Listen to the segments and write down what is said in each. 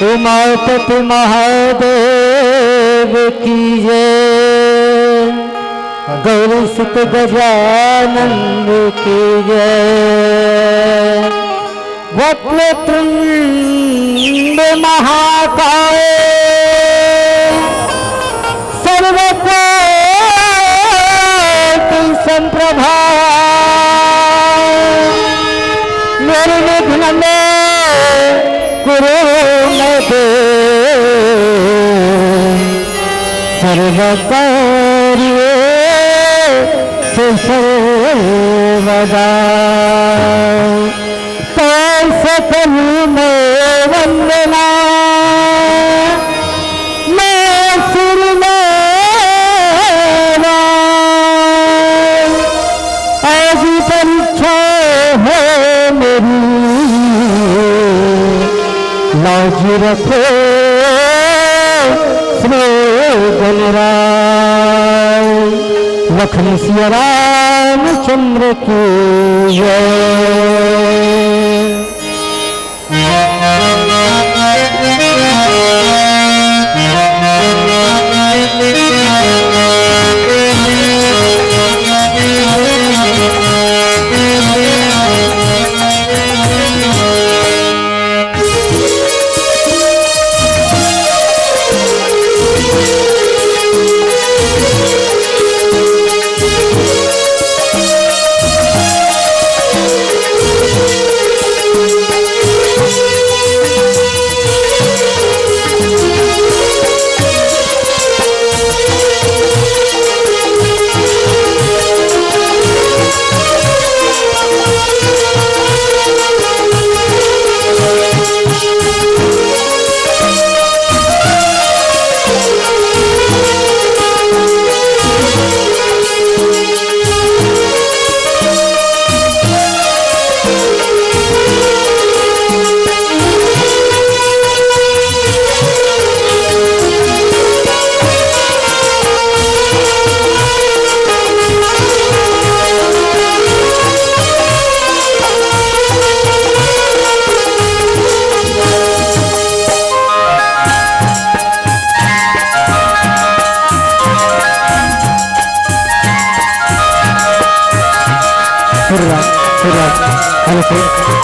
उमापति महादेव की जय, गौरी सुत गजानंद की जय। वक्रतुंड महाकाय सर्वकोटि संप्रभा, निर्विघ्न में कुरु मे सर्वकार्येषु सर्वदा। तैसे करूं मैं वंदना, मैं सिर मेरा ऐसी परीक्षा है मेरी, लाज रखो श्री गणराय। लखन सिया रामचंद्र की जय।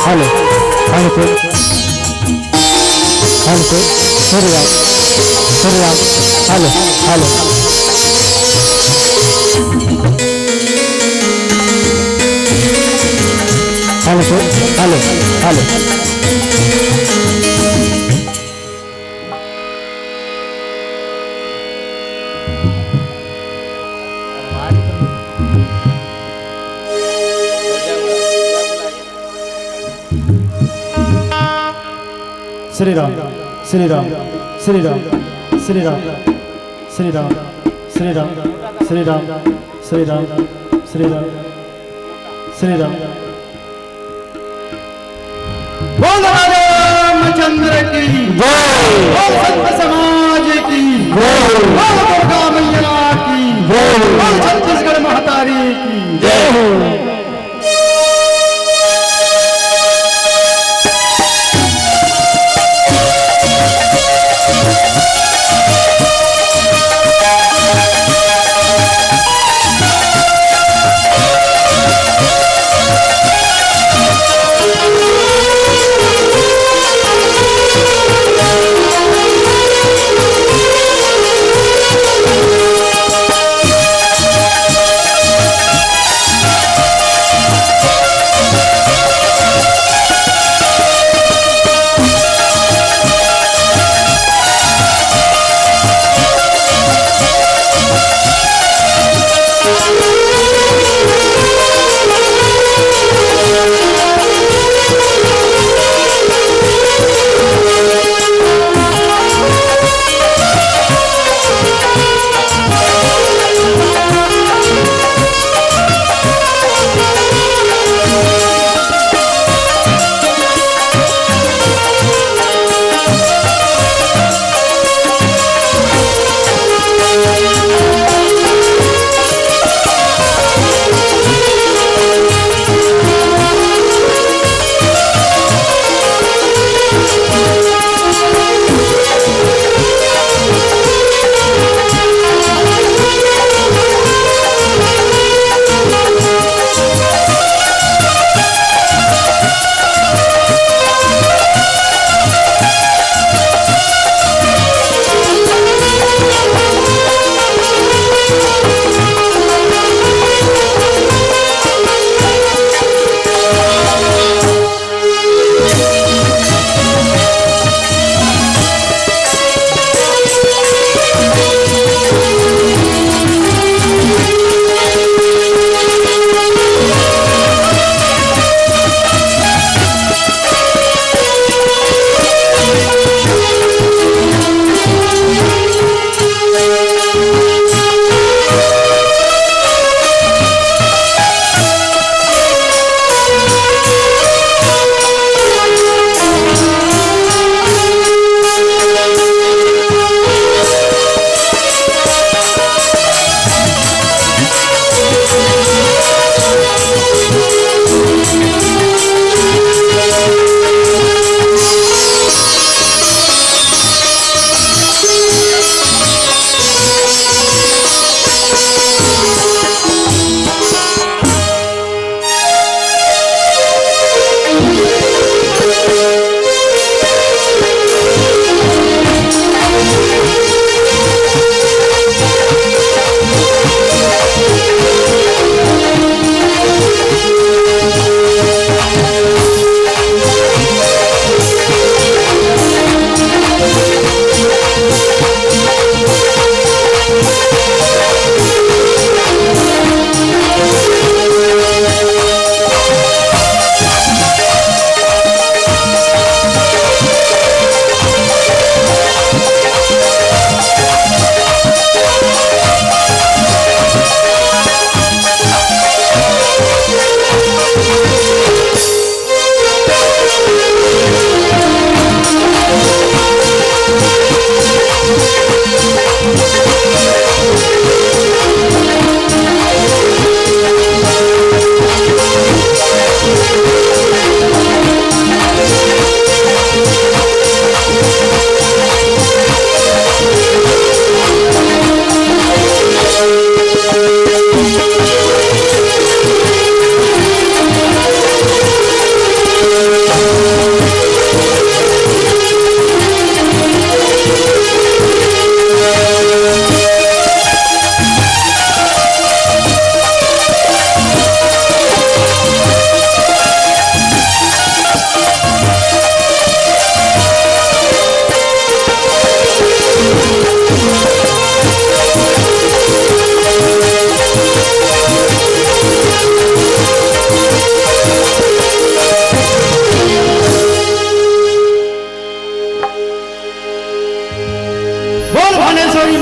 Hello hello Surya Surya hello hello hello hello hello Shri Ram Shri Ram Shri Ram Shri Ram Shri Ram Shri Ram Shri Ram Shri Ram Shri Ram Shri Ram. बोल रामचंद्र की जय, बोल संत समाज की जय, बोल दुर्गा मैया की जय, बोल छत्तीसगढ़ महतारी की जय।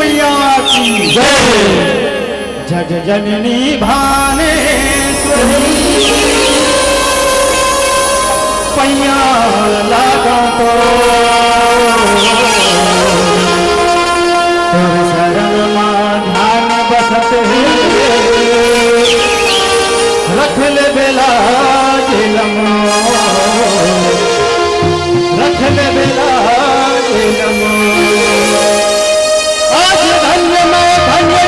मैया की जय। जग जननी भानेश्वरी पैया लागा तो तोर शरण मां ध्यान बसत है रख ले बेला नमो रख ले बेला नमो। आज धन्य में धन्य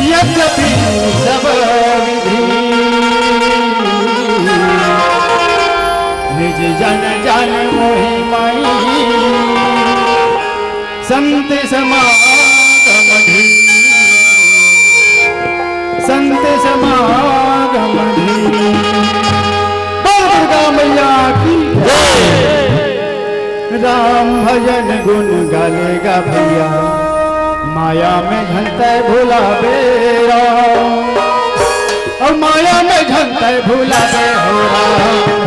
यद्यपि सब विधि निज जन जन मोहि माई संत समागम संत समागम दुर्गा मैया की राम भजन गुण गालेगा भैया माया में घंटे भूला बेरा और माया में घंटे भूला बे हो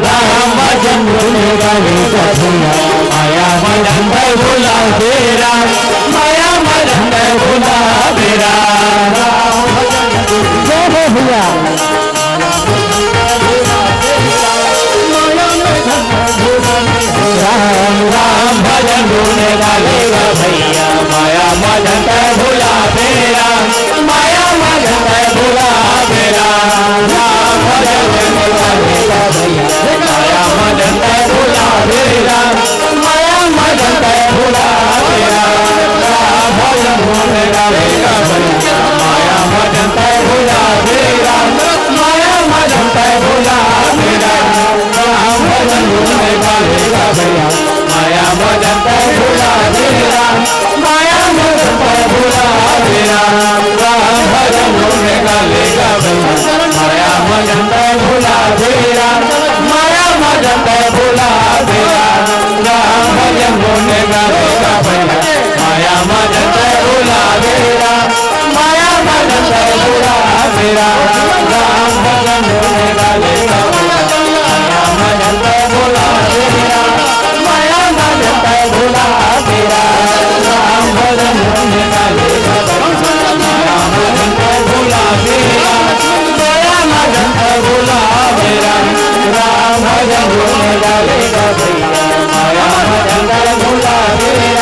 राम भजन गुण गालेगा भैया माया में घंटे भूला बेरा माया में घंटे भूला बेरा राम भजन गुण भैया राम भजन गुण गालेगा भैया माया मजन भूला बेरा माया मजन भूला बेरा राम भजन गुण गालेगा भैया माया मजन भूला बेरा माया मजन भूला बेरा राम भजन गुण गालेगा भैया माया मजन भूला बेरा माया मजन भूला बेरा राम भजन गुण गालेगा भैया माया मजन भूला बेरा माया मजन भूला बेरा राम भजन गुण गालेगा भैया माया मजन भूला बेरा माया मजन भूला बेरा राम भजन गुण गालेगा भैया माया मजन भूला बेरा माया मजन भूला बेरा राम भजन गुण गालेगा भैया माया मजन भूला बेरा माया मजन भूला बेरा राम भजन गुण गालेगा माया मजन भूला बेरा माया मजन भूला बेरा राम भजन गुण गालेगा भैया माया मजन भूला बेरा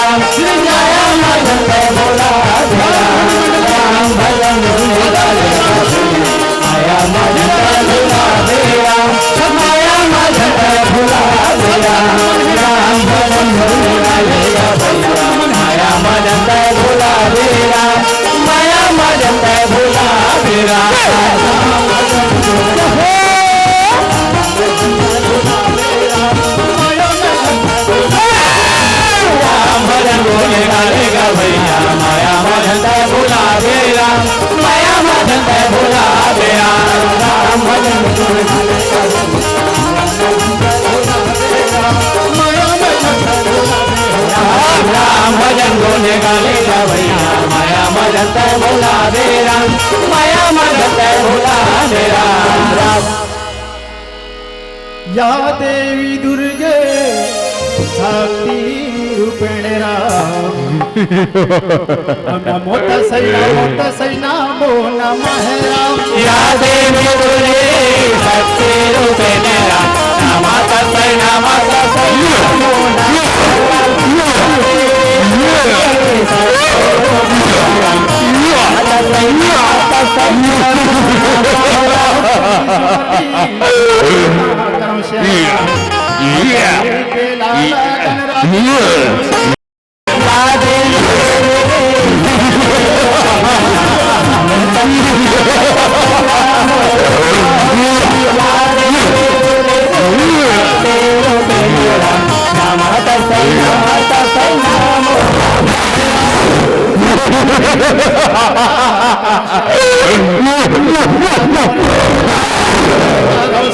माया मजन भूला बेरा राम भजन गुण गालेगा माया मजन भूला बेरा माया मजन भूला बेरा राम भजन गुण गालेगा भैया माया मजन भूला बेरा माया मजन भूला बेरा राम भजन गुण गालेगा भैया माया मजन भूला बेरा माया मजन भूला बेरा राम भजन गुण गालेगा राम भजन गुण गालेगा भैया माया मजन भूला बेरा माया मजन भूला बेरा या देवी दुर्गे शक्ति रूपेण नमो तस्मै नमो नमः या देवी दुर्गे शक्ति रूपेण नमो तस्मै नमो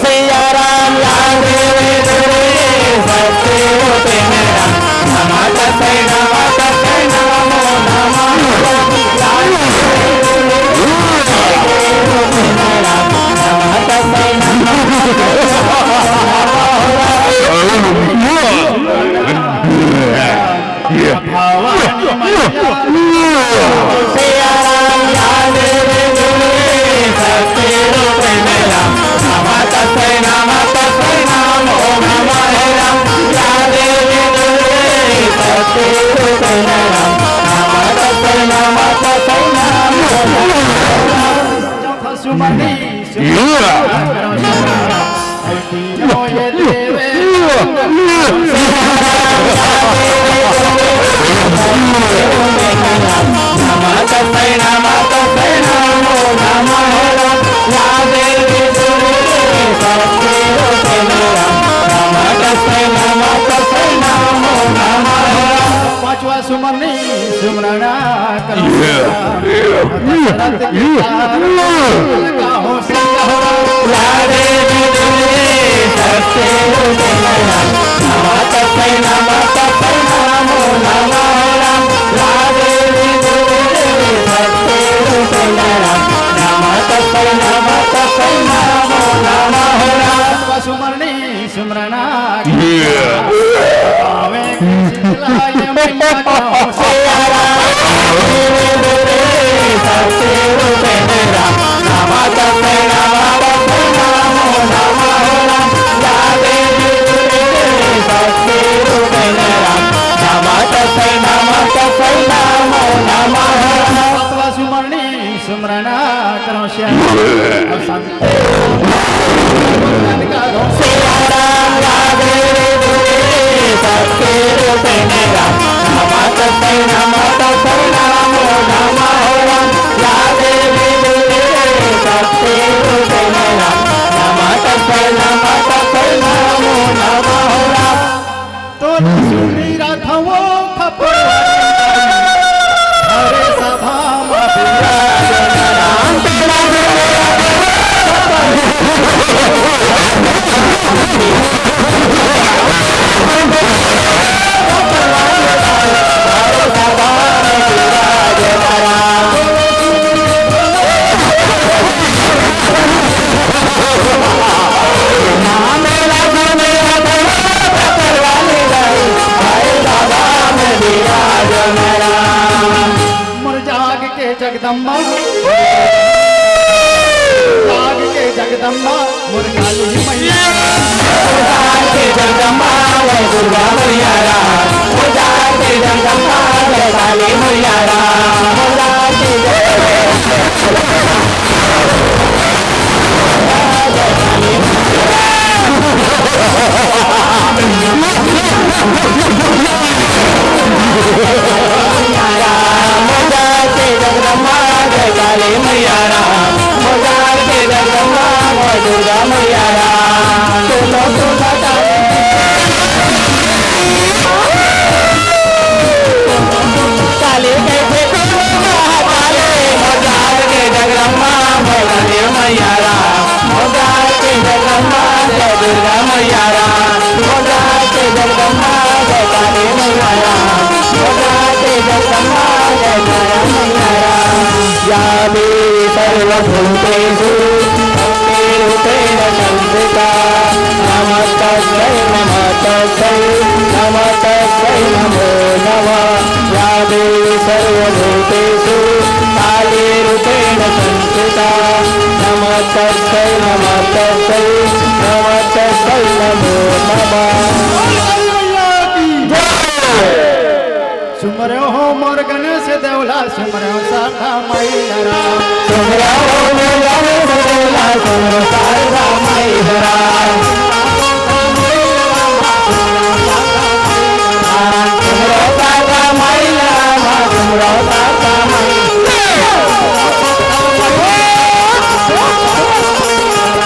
सिया राम लाल देवी दुर्गे शक्ति रूपेण नमो तस्मै नमो भवानी पांचवा सुमनी सुमरना करो सुमरनी सुमरना सुमरनी सुमरना करो तो सुनीरा था वो हरे सभा जगदम्बा जाग के जगदम्बा मुरकाली मैया जाग के जगदम्बा वो दुर्गा मैया वो जाग के जगदम्बा वो काली मैया वो जाग के दुर्गा मैया काली कैसे काले मोजार के जगदम्बा काली मैया मोजार के जगदम्बा दुर्गा मैया मोजार के जगदम्बा काली मैया मोजार के जगदम्बा दुर्गा मैया या देवी सर्वभूतेषु रूपेण संस्थिता नमस्तस्यै नमस्तस्यै नमस्तस्यै नमो नमः या देवी सर्वभूतेषु काली रूपेण संस्थिता नमस्तस्यै नमस्तस्यै नमस्तस्यै नमो नमः। सुमरो हो मोर गणेश देवला सुमरो सारा मैया सुमरो हो मोर गणेश देवला सुमरो सारा मैया सुमरो सारा मैया सुमरो सारा मैया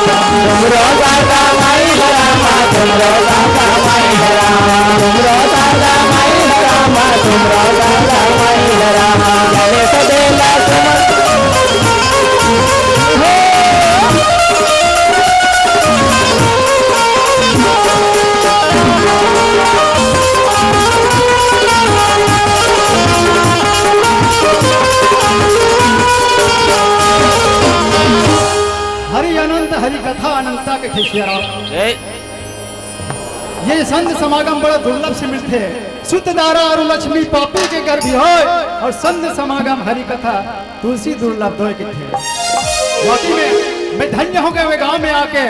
सुमरो सारा मैया सुमरो सारा मैया सुमरो सारा मैया सुमरो सारा मैया गणेश देवला हरि अनंत हरि कथा अनंता के खिसिया ये संत समागम बड़ा दुर्लभ से मिलते सुत दारा और लक्ष्मी पापी के घर भी हो और संत समागम हरि कथा तुलसी दुर्लभ दो के थे। वाकई में मैं धन्य हो गए वे गांव में आके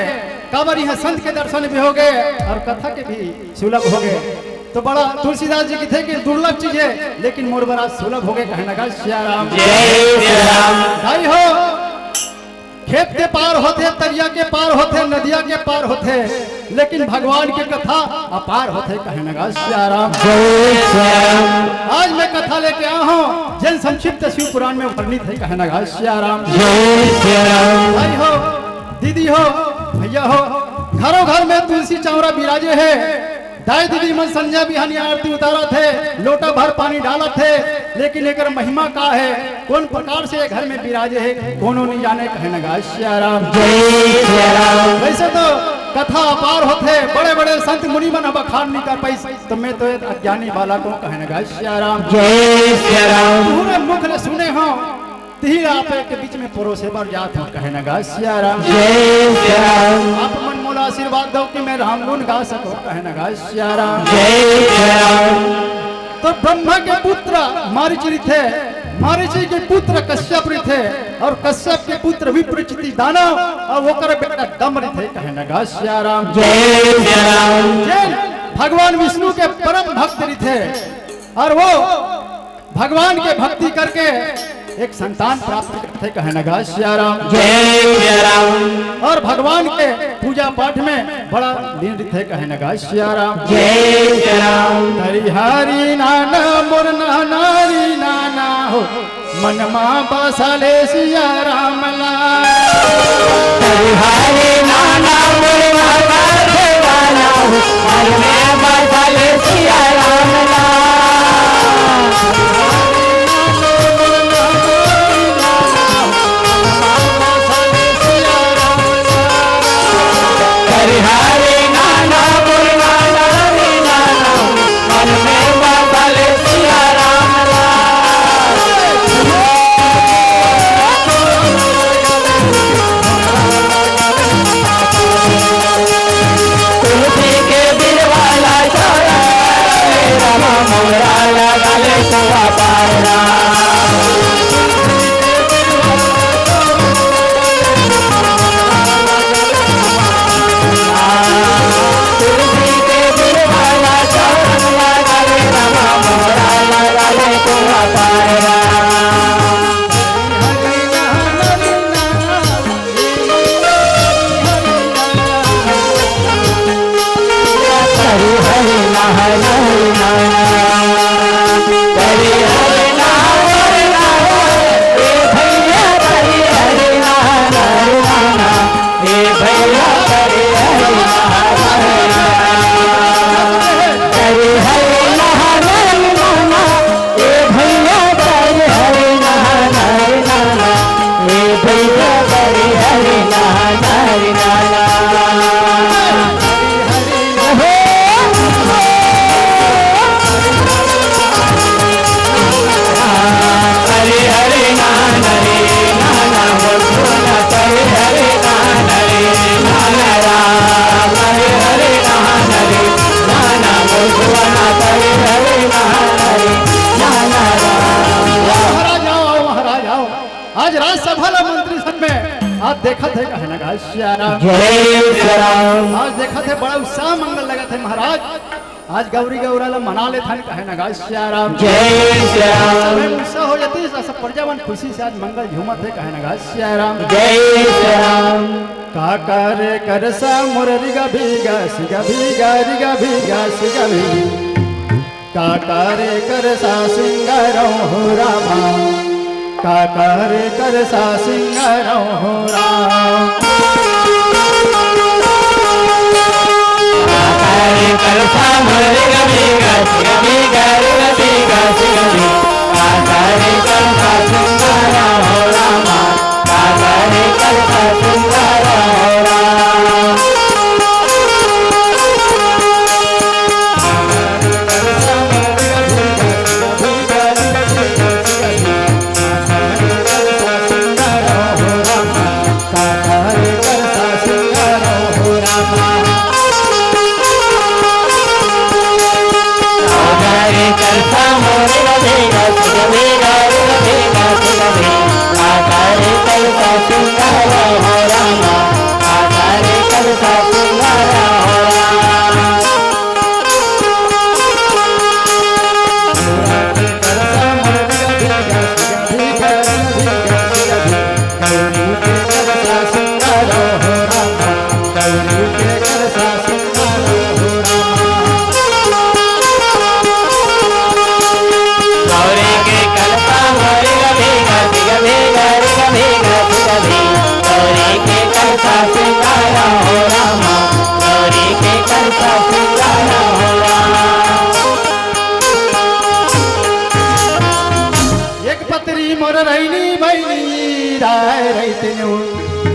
कांवर यहाँ संत के दर्शन भी हो गए और कथा के भी सुलभ हो गए। तो बड़ा तुलसीदास जी की थे कि दुर्लभ चीज है लेकिन मोर बड़ा सुलभ हो गए। कहने का श्या राम भाई हो खेत के पार होते तरिया के पार होते नदिया के पार होते लेकिन भगवान की कथा अपार होते। कहने का श्या राम आज मैं कथा लेके आया हूँ जन संक्षिप्त शिव पुराण में वर्णित है। कहने का श्या राम भाई हो दीदी हो भैया हो घरों घर में तुलसी चौरा विराजे है। दाई दीदी मन संजय बिहानी आरती उतारा थे लोटा भर पानी डाला थे लेकिन एक महिमा का है कौन प्रकार से घर में विराजे है कोनो नहीं जाने। कहने का श्या राम वैसे तो कथा अपार होते बड़े बड़े संत मुनि मन बखान नहीं कर पाई तो मैं तो एक अज्ञानी बाला को। कहने का श्या राम पूरे मुख ने सुने हो तीर आप के बीच में परोसे बार जात हूँ। कहने का श्या राम आप मन मोला आशीर्वाद दो कि मैं राम गुण गा सको। कहने का श्या राम तो ब्रह्मा के पुत्र मारीची थे मारीची के पुत्र कश्यप थे और कश्यप के पुत्र विप्रचिति दानव और वो कर बेटा डमरी थे। कहने का श्या राम भगवान विष्णु के परम भक्त थे और वो भगवान के भक्ति करके एक संतान प्राप्त करते। कहने का श्या राम और भगवान के पूजा पाठ में बड़ा लीन थे। कहने का श्या राम हरि हरि नाना मोर नारी नाना हो मन मां बसले सिया राम हरि हरि नाना मोर नारी नाना हो मन मां बसले सिया राम आज राज्यसभा मंत्री सब में आज देखा थे। कहने का श्या राम आज देखा थे बड़ा उत्साह मंगल लगा थे महाराज आज गौरी गौरा ला मना ले था। कहने का श्या राम उत्साह हो जाती सब प्रजावन खुशी से आज मंगल झूमत है। कहने का श्या राम का कर सा मुररी गा भीगा सिगा भीगा रिगा भीगा सिगा भी का कर सा सिंगारो हो रामा का कर सा सिंगारो हो राम कर सा मुररी गा भीगा सिगा भीगा रिगा भीगा सिगा भी का कर सा सिंगारो हो रामा का कर सा सिंगारो हो राम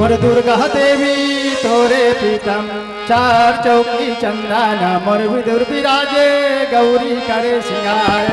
मोर दुर्गा देवी तोरे पीतम चार चौकी चंदन मोर विदुर विराजे गौरी करे सिंगार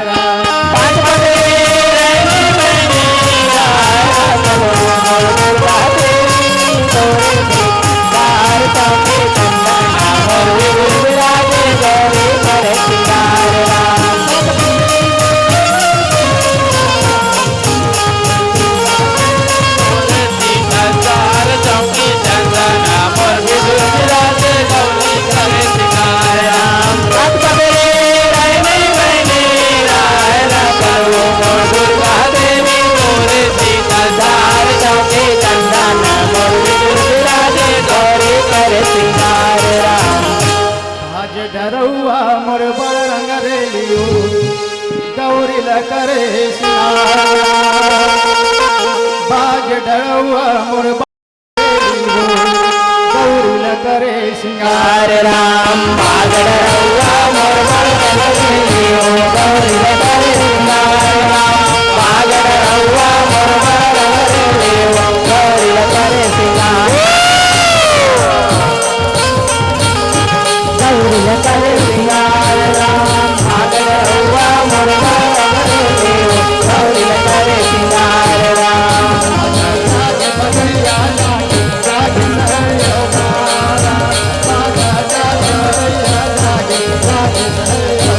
डरौआ मोर बड़ रंग रेलियो गौरी ल करे बाज डरौआ मोर गौरी ल करे सिंगार राम बाज डरौआ मोर बड़ रंग रेलियो गौरी ल करे सिंगार राम बाज डरौआ मोर बड़ रंग रेलियो गौरी ल करे सिंगार गौरी ल करे सिंगार राम भाग डरौआ मोर बड़ रंग रेलियो गौरी ल करे सिंगार राम जागे बजरिया जागे जागे सहरियो मारा बाजा जागे बजरिया जागे जागे सहरियो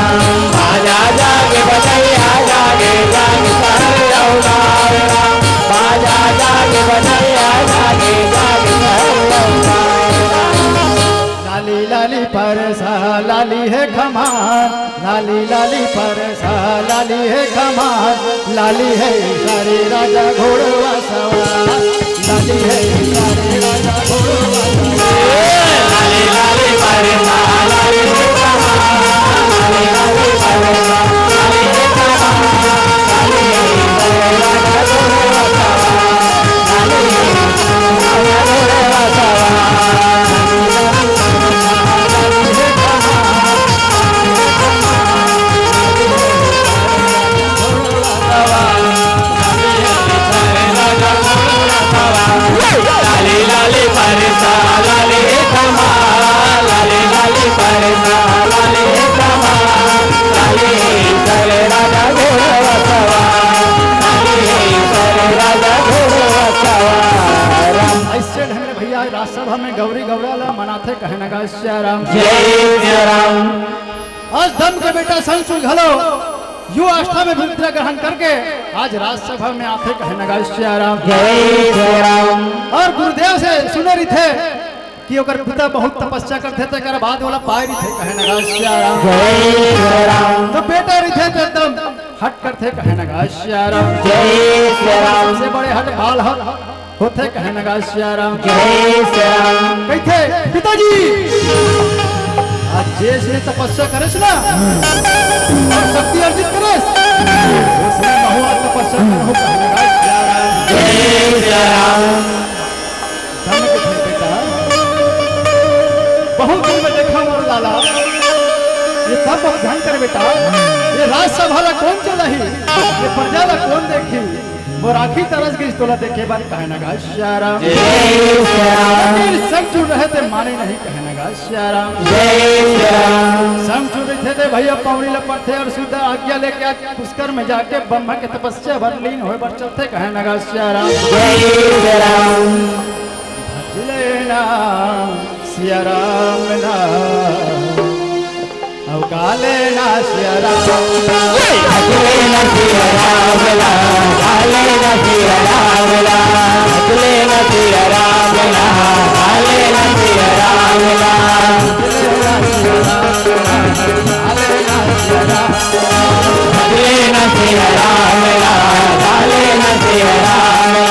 राम बाजा जागे बजरिया जागे जागे सहरियो मारा बाजा जागे बजरिया जागे जागे सहरियो मारा लाली लाली परसा लाली है खमार लाली लाली परसा लाली है खमार लाली है सारे राजा घोड़वा सवार लाली है सारे राजा घोड़वा सवार लाली लाली परसा लाली है खमार लाली लाली परसा लाली है खमार लाली है सारे राजा घोड़वा सवार लाली है सारे राजा घोड़वा सवार लाली लाली परसा लाली खमार लाली लाली परसा लाली खमार लाली सारे राजा घोड़वा सवार लाली सारे राजा घोड़वा सवार ऐसे ढंग में भैया राजसभा में गौरी गौराला मनाथे कहने का श्री राम जय राम। आज धन के बेटा संसुल घलो यु आस्था में विद्या ग्रहण करके आज राजसभा में आते कहने का श्री राम जय राम। और गुरुदेव से सुने रही थे कि ओकर पिता बहुत तपस्या करते थे कर बाद वाला पाए रही थे कहने का श्री राम जय राम। तो बेटा रही थे तो एकदम हट करते कहने का श्री राम जय राम। से बड़े हट बाल होते कहने का श्री राम जय राम। कहते पिताजी आज देश ने तपस्या करे ना शक्ति अर्जित करे उसने बहु तपस्या करो जय राम। धन के घर बेटा बहुत दिन में देखा मोर लाला ये सब ध्यान कर बेटा ये राजसभा ला कौन चला ही ये प्रजा ला कौन देखी वो राखी तरस की तोला देखे बार कहना गा श्री राम जय राम। सब जुड़ रहे थे माने नहीं कहना गा श्री राम जय राम। सब जुड़ रहे थे भैया पौड़ी लपट थे और शुद्ध आज्ञा लेके आज पुष्कर में जाके ब्रह्मा के तपस्या भर लीन होए बर चलते कहना गा श्री राम जय राम। भज लेना श्री राम नाम अब गाले ना श्री राम भजले ना श्री राम गाले ना श्री राम भजले ना श्री राम गाले ना श्री राम भजले ना श्री राम गाले ना श्री राम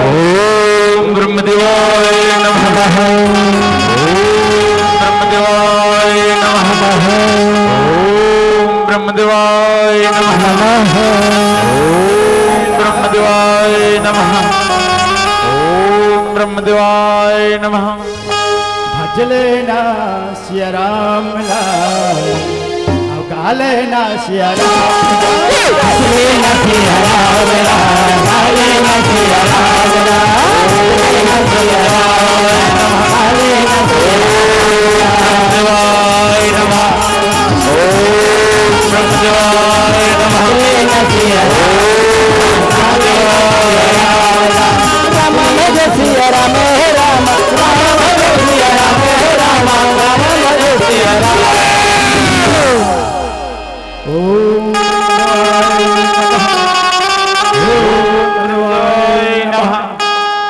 ओम ब्रह्मदेवाय नमः ओम ब्रह्मदेवाय नमः ओम ब्रह्मदेवाय नमः ओम ब्रह्मदेवाय नमः ओम ब्रह्मदेवाय नमः। भज लेना श्री राम लाल हाले ना सिया राम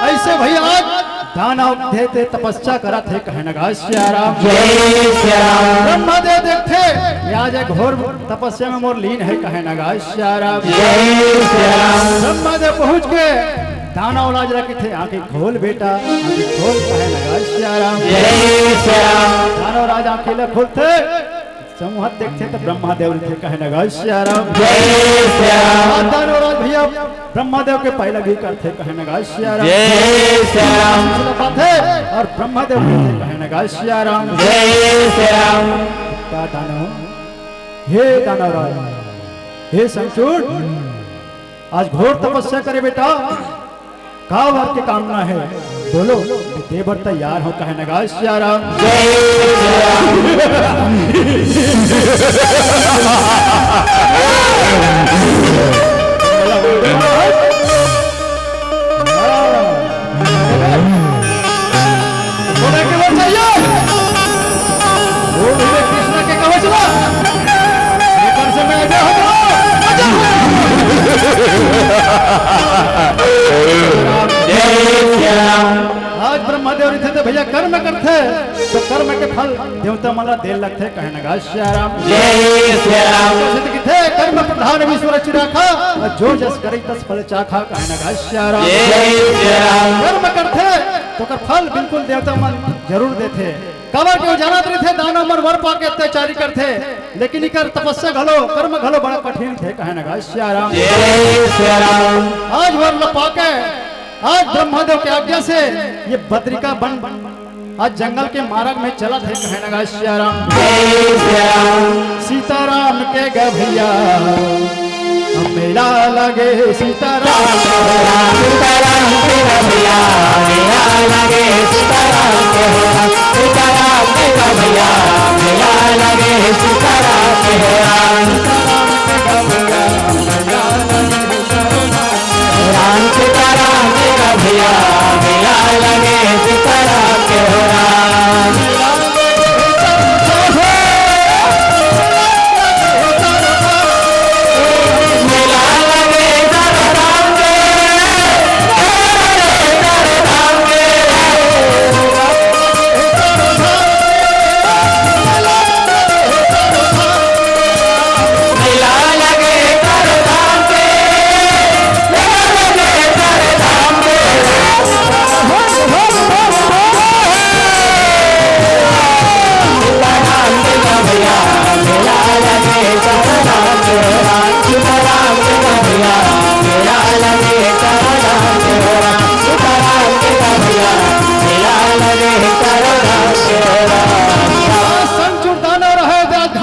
ऐसे भैया दानव थे तपस्या करा थे कहनगा श्या राम ब्रह्मदेव देखते आज घोर तपस्या में मोर लीन है कहनगा श्या राम ब्रह्मदेव पहुंच के दानव लाज रखे थे आंखें खोल बेटा आंखें खोल कहनगा श्या राम दानव राज आंखें खोलते समूह देखते तो ब्रह्मदेव थे कहनगा श्या राम दानव राज भैया ब्रह्मदेव के पहले भी करते कहनगा श्या राम और ब्रह्मदेव कहनगा श्या राम दानव हे दानव राज हे संचूर आज घोर तपस्या करे बेटा का बात की कामना है बोलो देवर तैयार हो कहनगा श्या राम कृष्ण के कवच से मैं आज ब्रह्मदेव थे तो भैया कर्म करते तो कर्म के फल देवता मला दे लगते कहनगा श्या राम थे कर्म प्रधान विश्व रखा जो जस करे तस फल चाखा कहनगा श्या राम कर्म करते तो कर फल बिल्कुल देवता मन जरूर देते कवर के जानत रहे थे दानव मन वर पाके अत्याचारी करते लेकिन इकर तपस्या घलो कर्म घलो बड़ा कठिन थे कहनगा श्या राम आज वर न पाके आज ब्रह्मदेव के आज्ञा से ये बद्रिका बन आज जंगल के मार्ग में चला थे कहनगा श्या राम सीताराम के गभैया मेला लगे सीताराम के गभैया मेला लगे सीताराम के गभैया मेला लगे सीताराम के राम सीताराम के गभैया मेला लगे सीताराम के राम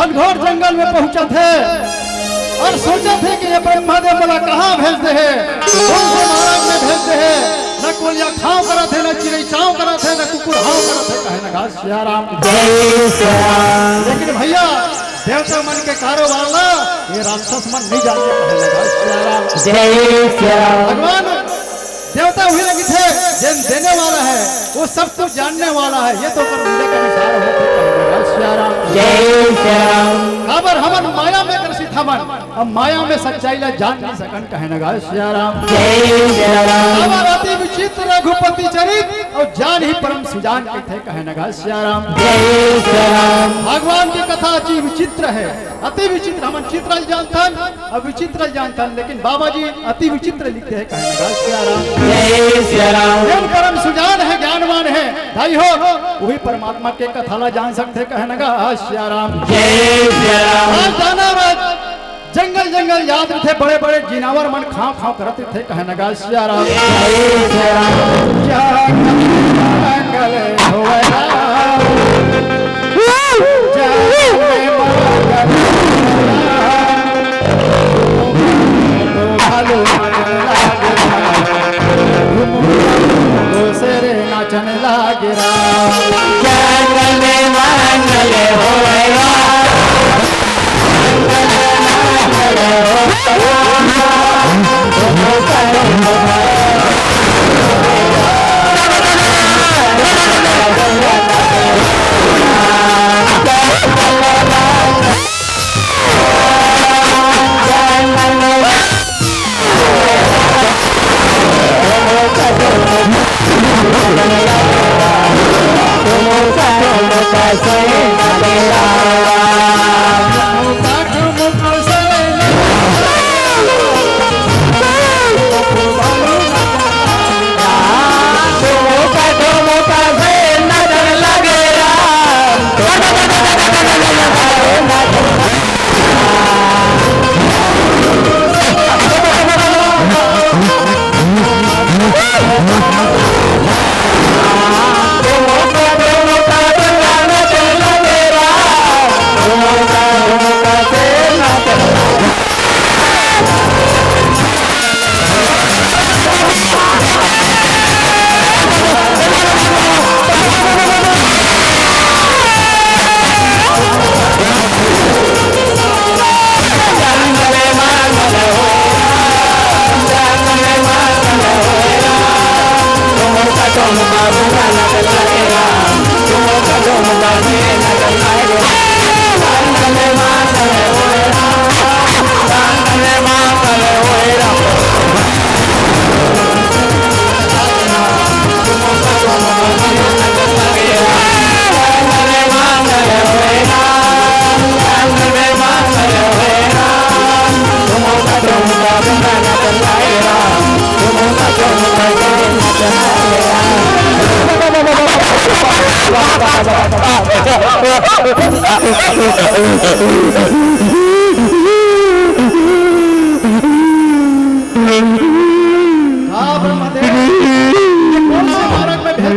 घनघोर जंगल में पहुंचा थे और सोचा थे कि ये ब्रह्मदेव मला कहाँ भेजते हैं कौन से महाराज में भेजते हैं न कोलिया खाओ करा थे न चिड़ै चाव करा थे न कुकुर हाव करा थे कहनगा श्या राम लेकिन भैया देवता मन के कारोबार ला ये राक्षस मन नहीं जानते कहनगा श्या राम भगवान देवता हुए लगी थे जिन देने वाला है वो सब कुछ जानने वाला है ये तो कर उनके अनुसार होते कहनगा श्या राम खबर हमन माया में ग्रसित हमन अब माया में सच्चाई ला जान नहीं सकन कहनगा श्या राम खबर अति विचित्र रघुपति चरित और जान ही परम सुजान के थे कहनगा श्या राम भगवान की कथा अति विचित्र है अति विचित्र हमन चित्र जानतन और विचित्र जानतन लेकिन बाबा जी अति विचित्र लिखते हैं कहनगा श्या राम परम सुजान है ज्ञानवान है भाई हो वही परमात्मा के कथा ला जान सकते कहनगा श्या राम जंगल जंगल याद थे बड़े बड़े जिनावर मन खाओ खाओ करते थे कहनगा श्या राम भालू नाचन लागेरा घोसरे नाचन लागेरा जंगल में मंगल होएगा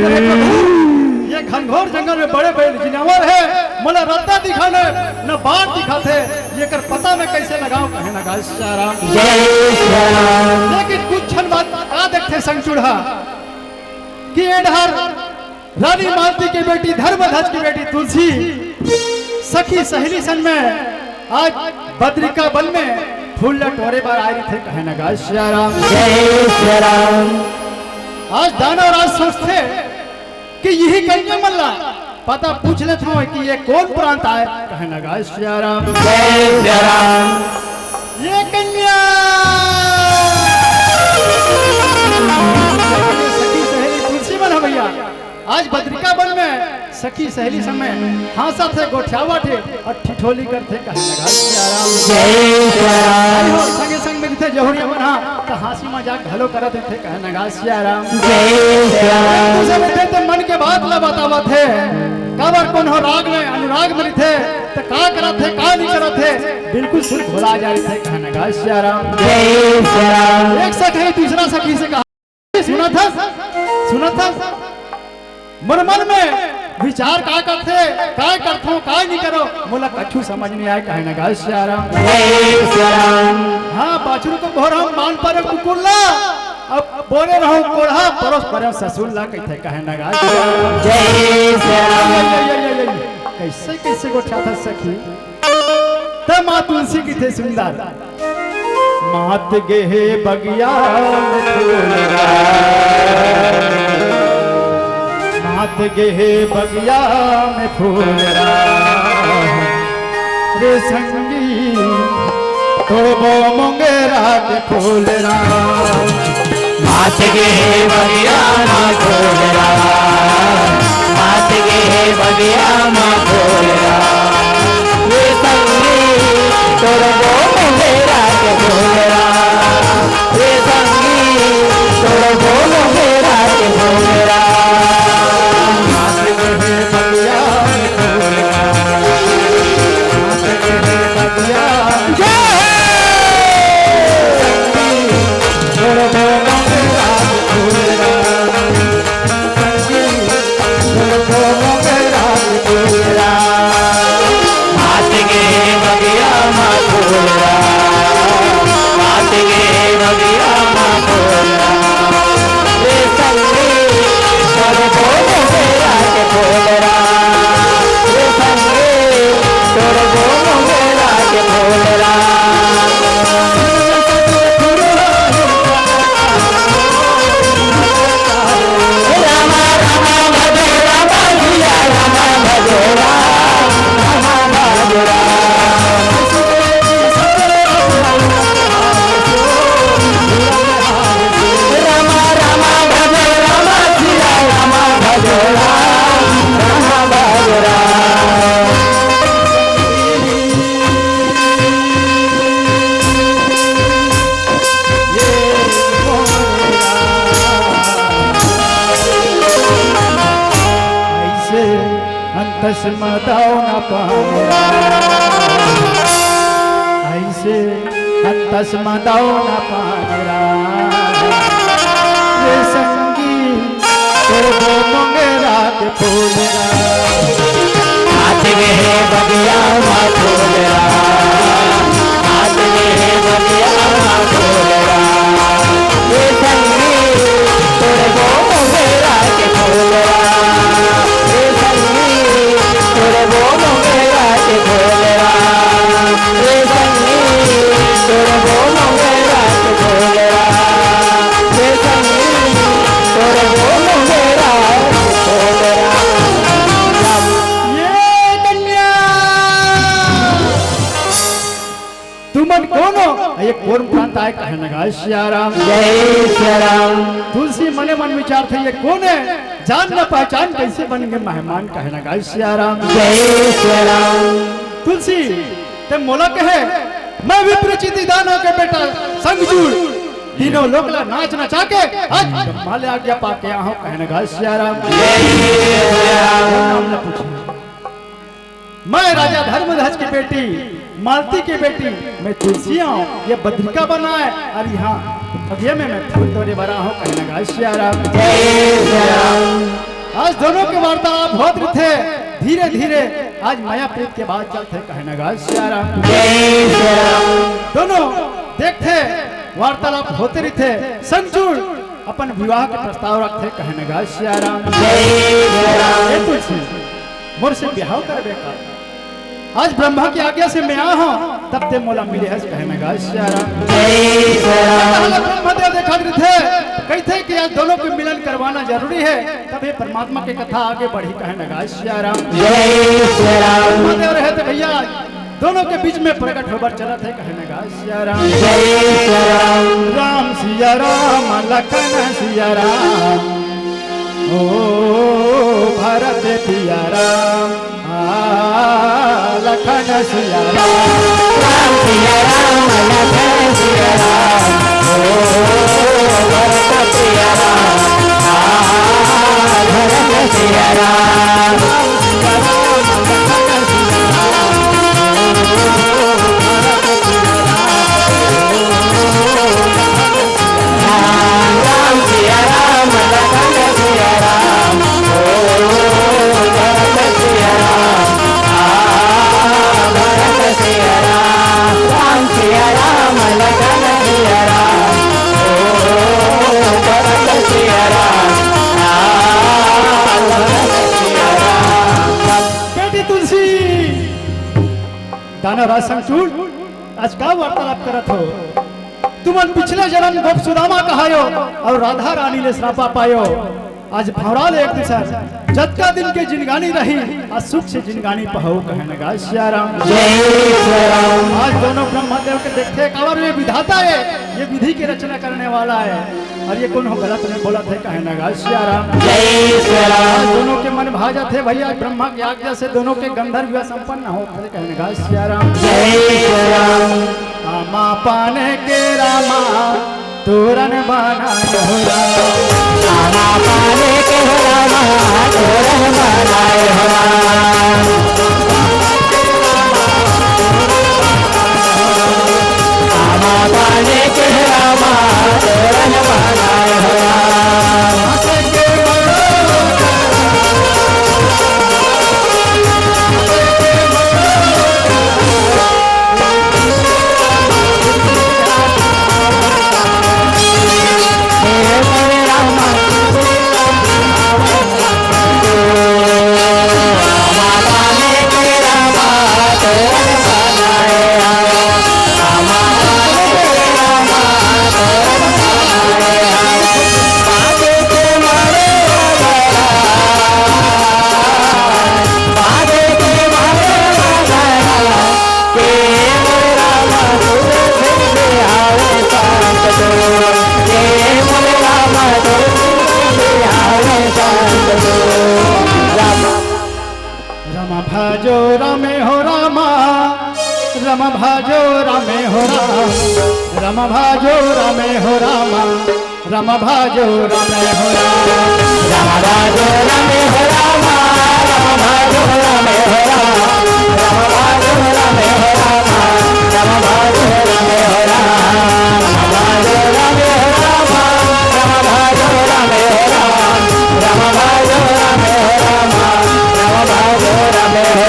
ये घनघोर जंगल में बड़े बड़े जिनावर है मोला रत्ता दिखाने न बात दिखाते ये कर पता मैं कैसे लगाऊं कहे ना गाय श्याराम लेकिन कुछ क्षण बाद आ देखते संग चूढ़ा कि एडहर रानी मालती की बेटी धर्मध्वज की बेटी तुलसी सखी सहेली सन में आज बद्रिका वन में फूल लटोरे बार आए थे कहे ना गाय श्याराम आज दाना और आज सोचते कि यही कन्या मल्ला पता पूछ लेते हो कि ये कौन प्रांत आए कहे ना गाय श्याराम ये कन्या सखी सहेली तुलसी मन हो भैया आज बद्रिका वन में सखी सहेली समय हासा थे गोठियावा थे और ठिठोली करते कहे ना गाय श्याराम संगे संग में थे जहुरिया बना तो हासी मजाक घलो करत थे कहे ना गाय श्याराम तो मन के बात ला बतावा थे काबर कौन हो राग में अनुराग में थे तो का करत थे का नहीं करत थे बिल्कुल सुन भुला जा रहे थे कहे ना गाय श्याराम एक सखी दूसरा सखी से कहा सुना था मन मन में विचार का करते काय करथो काय नहीं करो मोला कछु समझ नहीं आए कहे ना गाय श्याराम हाँ बाछरू को भोर हम मान पर कुकुरला अब बोले रहो कोढ़ा परोस पर ससुर ला कहते कहे ना गाय कैसे कैसे गोठा था सखी त मां तुलसी की थे सुंदर मात गेहे बगिया मात गेहे बगिया में फूल रे संगी तोड़बो मुंगेरा के फूल मात गेहे बगिया में फूल मात गेहे बगिया में फूल रे संगी तोड़बो मुंगेरा के फूल रे संगी तोड़बो मुंगेरा के फूल तस्मदाओ न पाने ऐसे तस्मदाओ न पाने रे संगी तेरे मंगेरा के फूलरा हाथ में है बगिया फूलरा हाथ में है बगिया फूलरा रे संगी तेरे मंगेरा के फूलरा रे संगी तेरे मंगेरा के फूलरा रे संगी तेरे मंगेरा के फूलरा रे संगी तेरे मंगेरा के फूलरा तुमन कौन हो ये कौन प्रांत आए कहने का श्याराम जय श्री राम तुलसी मने मन विचार थे ये कौन है जान न पहचान कैसे बनेंगे मेहमान कहने का श्याराम जय श्री राम तुलसी ते मोला कहे मैं विप्रचिति दानव के बेटा संगजूड़ तीनों लोग ला नाच नचा के आज माले आज्ञा पाके आओ कहने का श्याराम जय श्री राम नाम न पूछे मैं राजा धर्मध्वज की बेटी मालती की बेटी मैं तुलसी हूँ ये बद्रिका बना है और यहाँ अभी में मैं फूल तोड़े भरा हूँ कहने का श्याराम जय श्री राम आज दोनों के वार्तालाप होते थे धीरे धीरे आज माया प्रीत के बाद चलते कहने का श्याराम जय श्री राम दोनों देखते वार्तालाप होते रहते संजूड़ अपन विवाह के प्रस्ताव रखते कहने का श्याराम जय श्री राम ए तुलसी मोर से ब्याह करबे का आज ब्रह्मा की आज्ञा से मैं आया हूँ तब ते मोला मिले हस कहने का श्याराम जय श्री राम ब्रह्मदेव देखा थे कहते कि आज दोनों को मिलन करवाना जरूरी है तब ये परमात्मा की कथा आगे बढ़ी कहने का श्याराम जय श्री राम ब्रह्मदेव रहे थे भैया दोनों के बीच में प्रकट होकर चला थे कहने का श्याराम जय श्री राम राम सिया राम लखन सिया राम ओ भरत पिया राम लखन सिया राम राम सिया राम लखन सिया राम ओ भरत सिया राम भरत सिया राम राम सिया राम लखन सिया राम ओ भरत सिया राम भरत सिया राम राम सिया राम लखन सिया राम ओ भरत सिया राम भरत सिया राम बेटी तुलसी दानवराज संचूड़ आज का वार्तालाप करत हो तुमन पिछले जन्म गोप सुदामा कहायो और राधा रानी ने श्रापा पायो आज भवराल एक दूसर जतका दिन के जिनगानी रही आज सुख से जिनगानी पहो कहने का श्याराम जय श्री राम आज दोनों ब्रह्मदेव के देखते कावर में विधाता है ये विधि की रचना करने वाला है और ये कौन हो गलत नहीं बोला थे कहने का श्याराम जय श्री आज राम दोनों के मन भाजा थे भैया ब्रह्मा की आज्ञा से दोनों के गंधर्व विवाह संपन्न हो कहने का श्याराम जय श्री राम रामा पाने के रामा तोरन बना रामा पाने के हो रामा तोरन बनाए हो राम रामा पाने के हो रामा तोरन बनाए हो राम रमा भाजो रामे हो रामा रम भाजो रामे हो राम रम भाजो रामे हो रामा रम भाजो रामे हो राम रामा राजो रामे हो रामा भाजो राम हो राम भाजो राम हो राम भाजो राम हो राम भाजो राम हो राम भाजो राम हो राम भाजो राम हो राम भाजो राम हो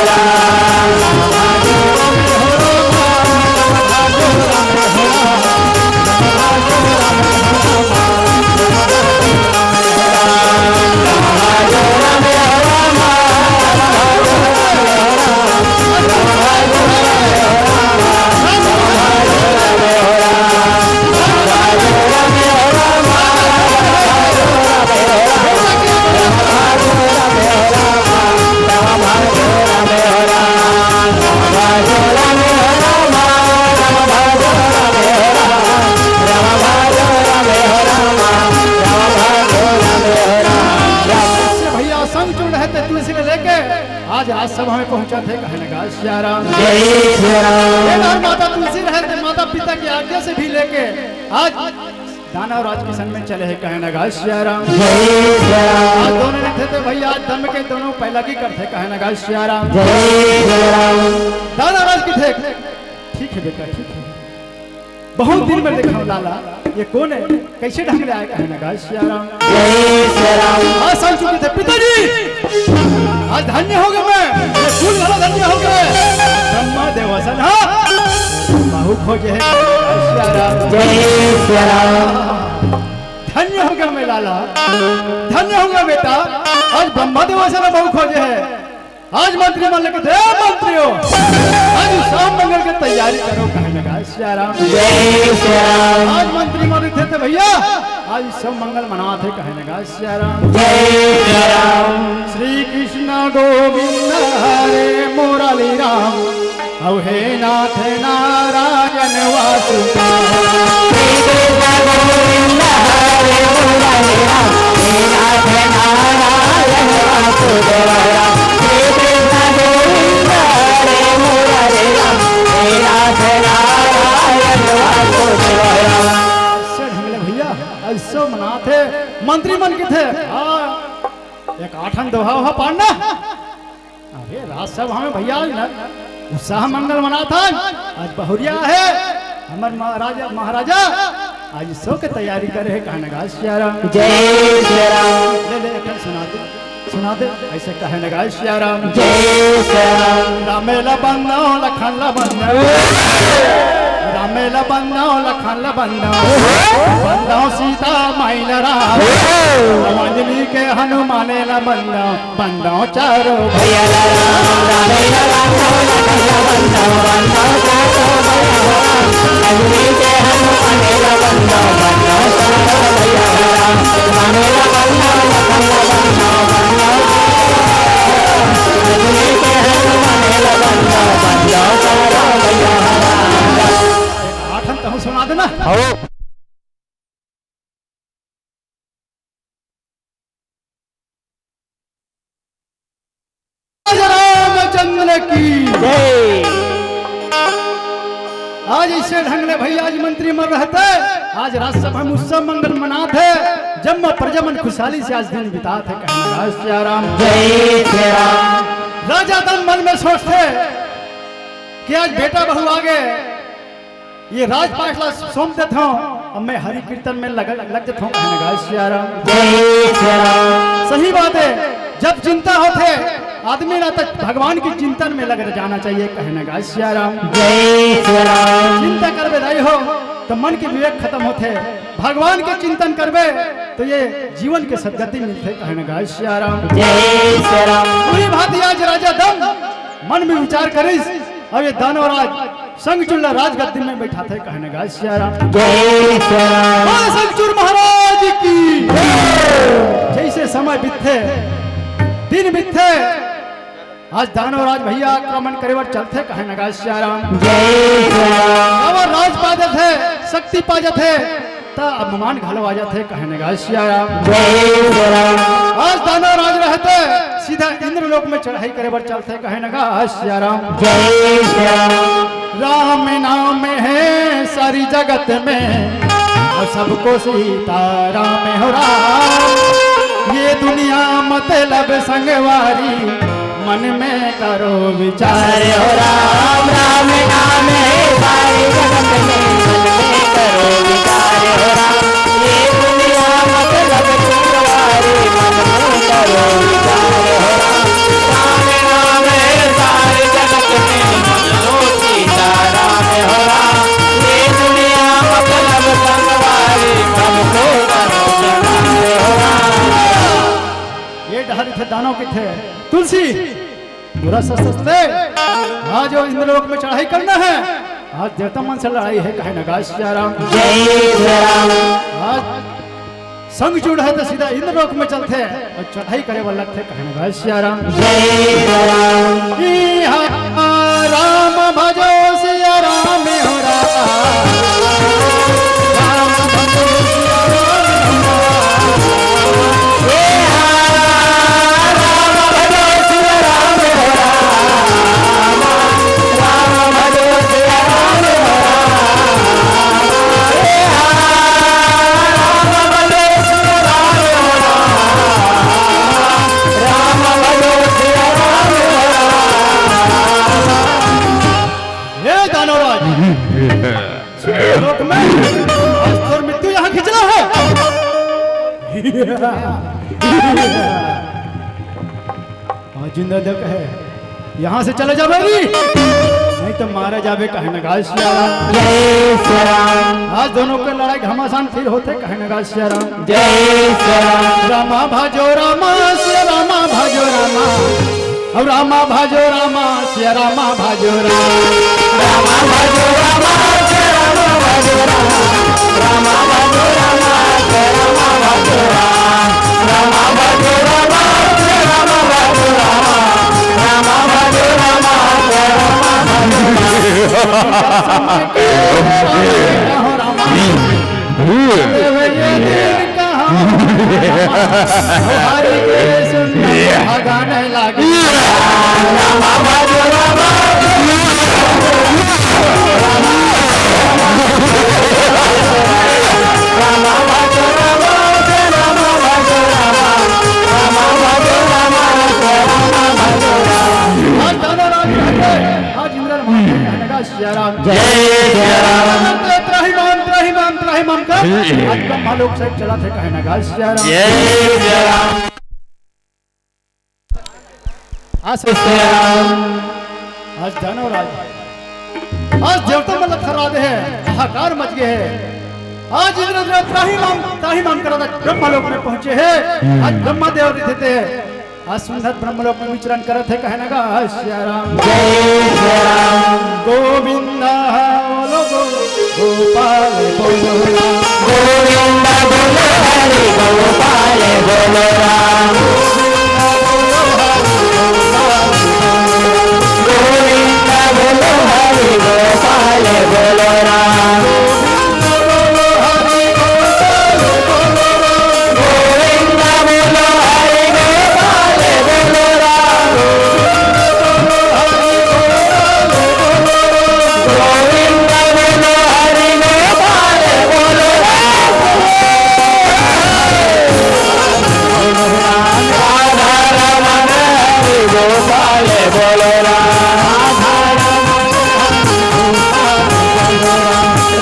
भैया संग चुन रहे थे तुलसी को लेके आज राजसभा में पहुंचा थे कहने लगा श्री राम जय श्री राम। और माता तुलसी रहे थे माता पिता की आज्ञा से भी लेके आज दानव राज की संग में चले हैं कहने लगा श्री राम जय श्री राम। आज दोनों ने थे भैया आज दम के दोनों पहला की करते कहने लगा श्री राम जय श्री राम। दानव राज की थे ठीक है बेटा ठीक है बहुत दिन में देखा हूं लाला ये कौन है कैसे ढंग ले आए कहने लगा श्री राम जय श्री राम। आज समझ चुके थे पिताजी आज धन्य हो गए मैं फूल वाला धन्य हो गए ब्रह्मा देवसन बाहु खोजे है श्री राम जय श्री राम। धन्य हो गया मैं लाला धन्य हो गया बेटा आज ब्रह्मा देवसन बाहु खोजे है आज मंत्री मन लगे थे मंत्रियों आज शाम मंगल की तैयारी करो कहने लगा श्री राम जय श्री राम। आज मंत्री मन थे भैया आज सब मंगल मनाते कहने लगा श्री राम जय श्री राम। श्री कृष्ण गोविंद हरे मुरली राम अवहे नाथ नारायण वासुदेव श्री कृष्ण गोविंद हरे मुरली राम हे नाथ नारायण वासुदेव राम श्री कृष्ण गोविंद हरे मुरली राम हे नाथ नारायण वासुदेव राम। से ढंगले भैया आज सब मनाते मंत्री मन के थे एक आठन दोहा वहा पाड़ना अरे राजसभा में भैया आज न उत्साह मंगल मना था आज बहुरिया है हमार महाराजा आज सो के तैयारी करे है कहने लगा श्री राम जय श्री राम। ले ले एक सुना दे ऐसे कहने लगा श्री राम जय श्री राम। रामेला बन्नो लखन ला बन्नो रामेला बन्नो लखन ला बन्नो बन्नो सीता माइल राम अंजलि के हनुमान ला बन्नो बन्नो चारो भैया राम राम अंजलि के हनुमान बंदो बंदो चारो भैया राम रामेला बंदो बंदो अंजलि के हनुमान बंदो बंदो चारो भैया राम। आठन तो सुना देना रामचंद्र की जय। आज इसे ढंग ले भैया आज मंत्री मन रहते आज राजसभा में उत्सव मंगल मनाते जब प्रजमन खुशहाली से आज दिन बिताते कहने लगा श्री राम जय श्री राम। राजा तन मन में सोचते कि आज बेटा बहू आ गए ये राजपाट ला सौंप देता हूँ अब मैं हरि कीर्तन में लग देता हूँ कहने लगा श्री राम जय श्री राम। सही बात है जब चिंता होते आदमी ना तक भगवान की चिंतन में लग जाना चाहिए कहने लगा श्री राम जय श्री राम। चिंता करबे नहीं हो तो मन के विवेक खत्म होते भगवान के चिंतन करबे तो ये जीवन के सदगति मिलते कहने लगा श्री राम जय श्री राम। पूरी बात आज राजा दम मन में विचार करिस अब ये दानव राज संग चुल्ला राजगद्दी में बैठा थे कहने लगा श्री राम जय श्री राम। संगचूर महाराज की जैसे समय बीते दिन बीते आज दानव राज भैया आक्रमण करे वर चलते कहने लगा श्री राम जय श्री राम। अब राज पाजे थे शक्ति पाजे थे ता अपमान घलवा जाते कहने लगा श्री राम जय श्री राम। आज दानव राज रहते सीधा इंद्रलोक में चढ़ाई करे वर चलते कहने लगा श्री राम जय श्री राम। राम नाम है सारी जगत में और सबको सीता राम हो राम ये दुनिया मतलब संगवारी मन में करो विचार हरे हो राम राम नाम है सारे जगत में मन में करो विचार हो राम ये दुनिया मतलब तुम्हारे मन में करो विचार हो राम राम नाम है सारे जगत में मन लो सीता राम हो राम ये दुनिया मतलब तुम्हारे मन को करो विचार हो राम। ये डहर थे दानों के थे तुलसी बुरा सस्ते आज जो इंद्रलोक में चढ़ाई करना है आज देवता मन से लड़ाई है कहे नगाश सियाराम जय श्री राम। आज संग जुड़ है तो सीधा इंद्रलोक में चलते हैं और चढ़ाई करे वाला थे कहे नगाश सियाराम जय श्री राम। राम भजो सिया राम हो राम भजो सिया राम लोक में आज तोर मृत्यु यहाँ खिंचना है आज इंद्रदेव कहे यहाँ से चले जावे नहीं तो मारा जावे कहे नगाश सियाराम जय श्री राम। आज दोनों के लड़ाई घमासान फिर होते कहे नगाश सियाराम जय श्री राम। रामा भाजो रामा सिया रामा भाजो रामा अब रामा भाजो रामा सिया रामा भाजो रामा रामा भजो रामा जय रामा भजो रामा रामा भजो रामा जय रामा भजो रामा रामा भजो रामा जय रामा भजो रामा रामा भजो रामा जय रामा गाने लगे रामा भजो रामा रामा भजो रामा जय रामा भजो रामा रामा भजो रामा जय रामा भजो रामा। आज दादा राज रहते आज इंद्र महाराज सियाराम जय श्री राम। त्राहिमाम त्राहिमाम कर आज ब्रह्मा लोक से चला थे कहे नगाश सियाराम जय श्री राम। आज श्री राम। आज दानव राज आज देवता मतलब थर्रा दे है हाहाकार मच गए है आज इंद्र त्राहिमाम करा ब्रह्मा लोक में पहुंचे हैं आज ब्रह्मा देव रहते हैं आज सुंदर ब्रह्मलोक में विचरण करते कहे नगाश सियाराम जय श्री राम। गोविंदा बोलो गोपाल बोलो गोविंद बोलो हरि गोपाल बोलो राम गोविंद बोलो हरि गोपाल बोलो राम गोविंद बोलो हरि गोपाल बोलो राम गोविंद बोलो हरि गोपाल बोलो राम राधा रमन हरि गोपाल बोलो राम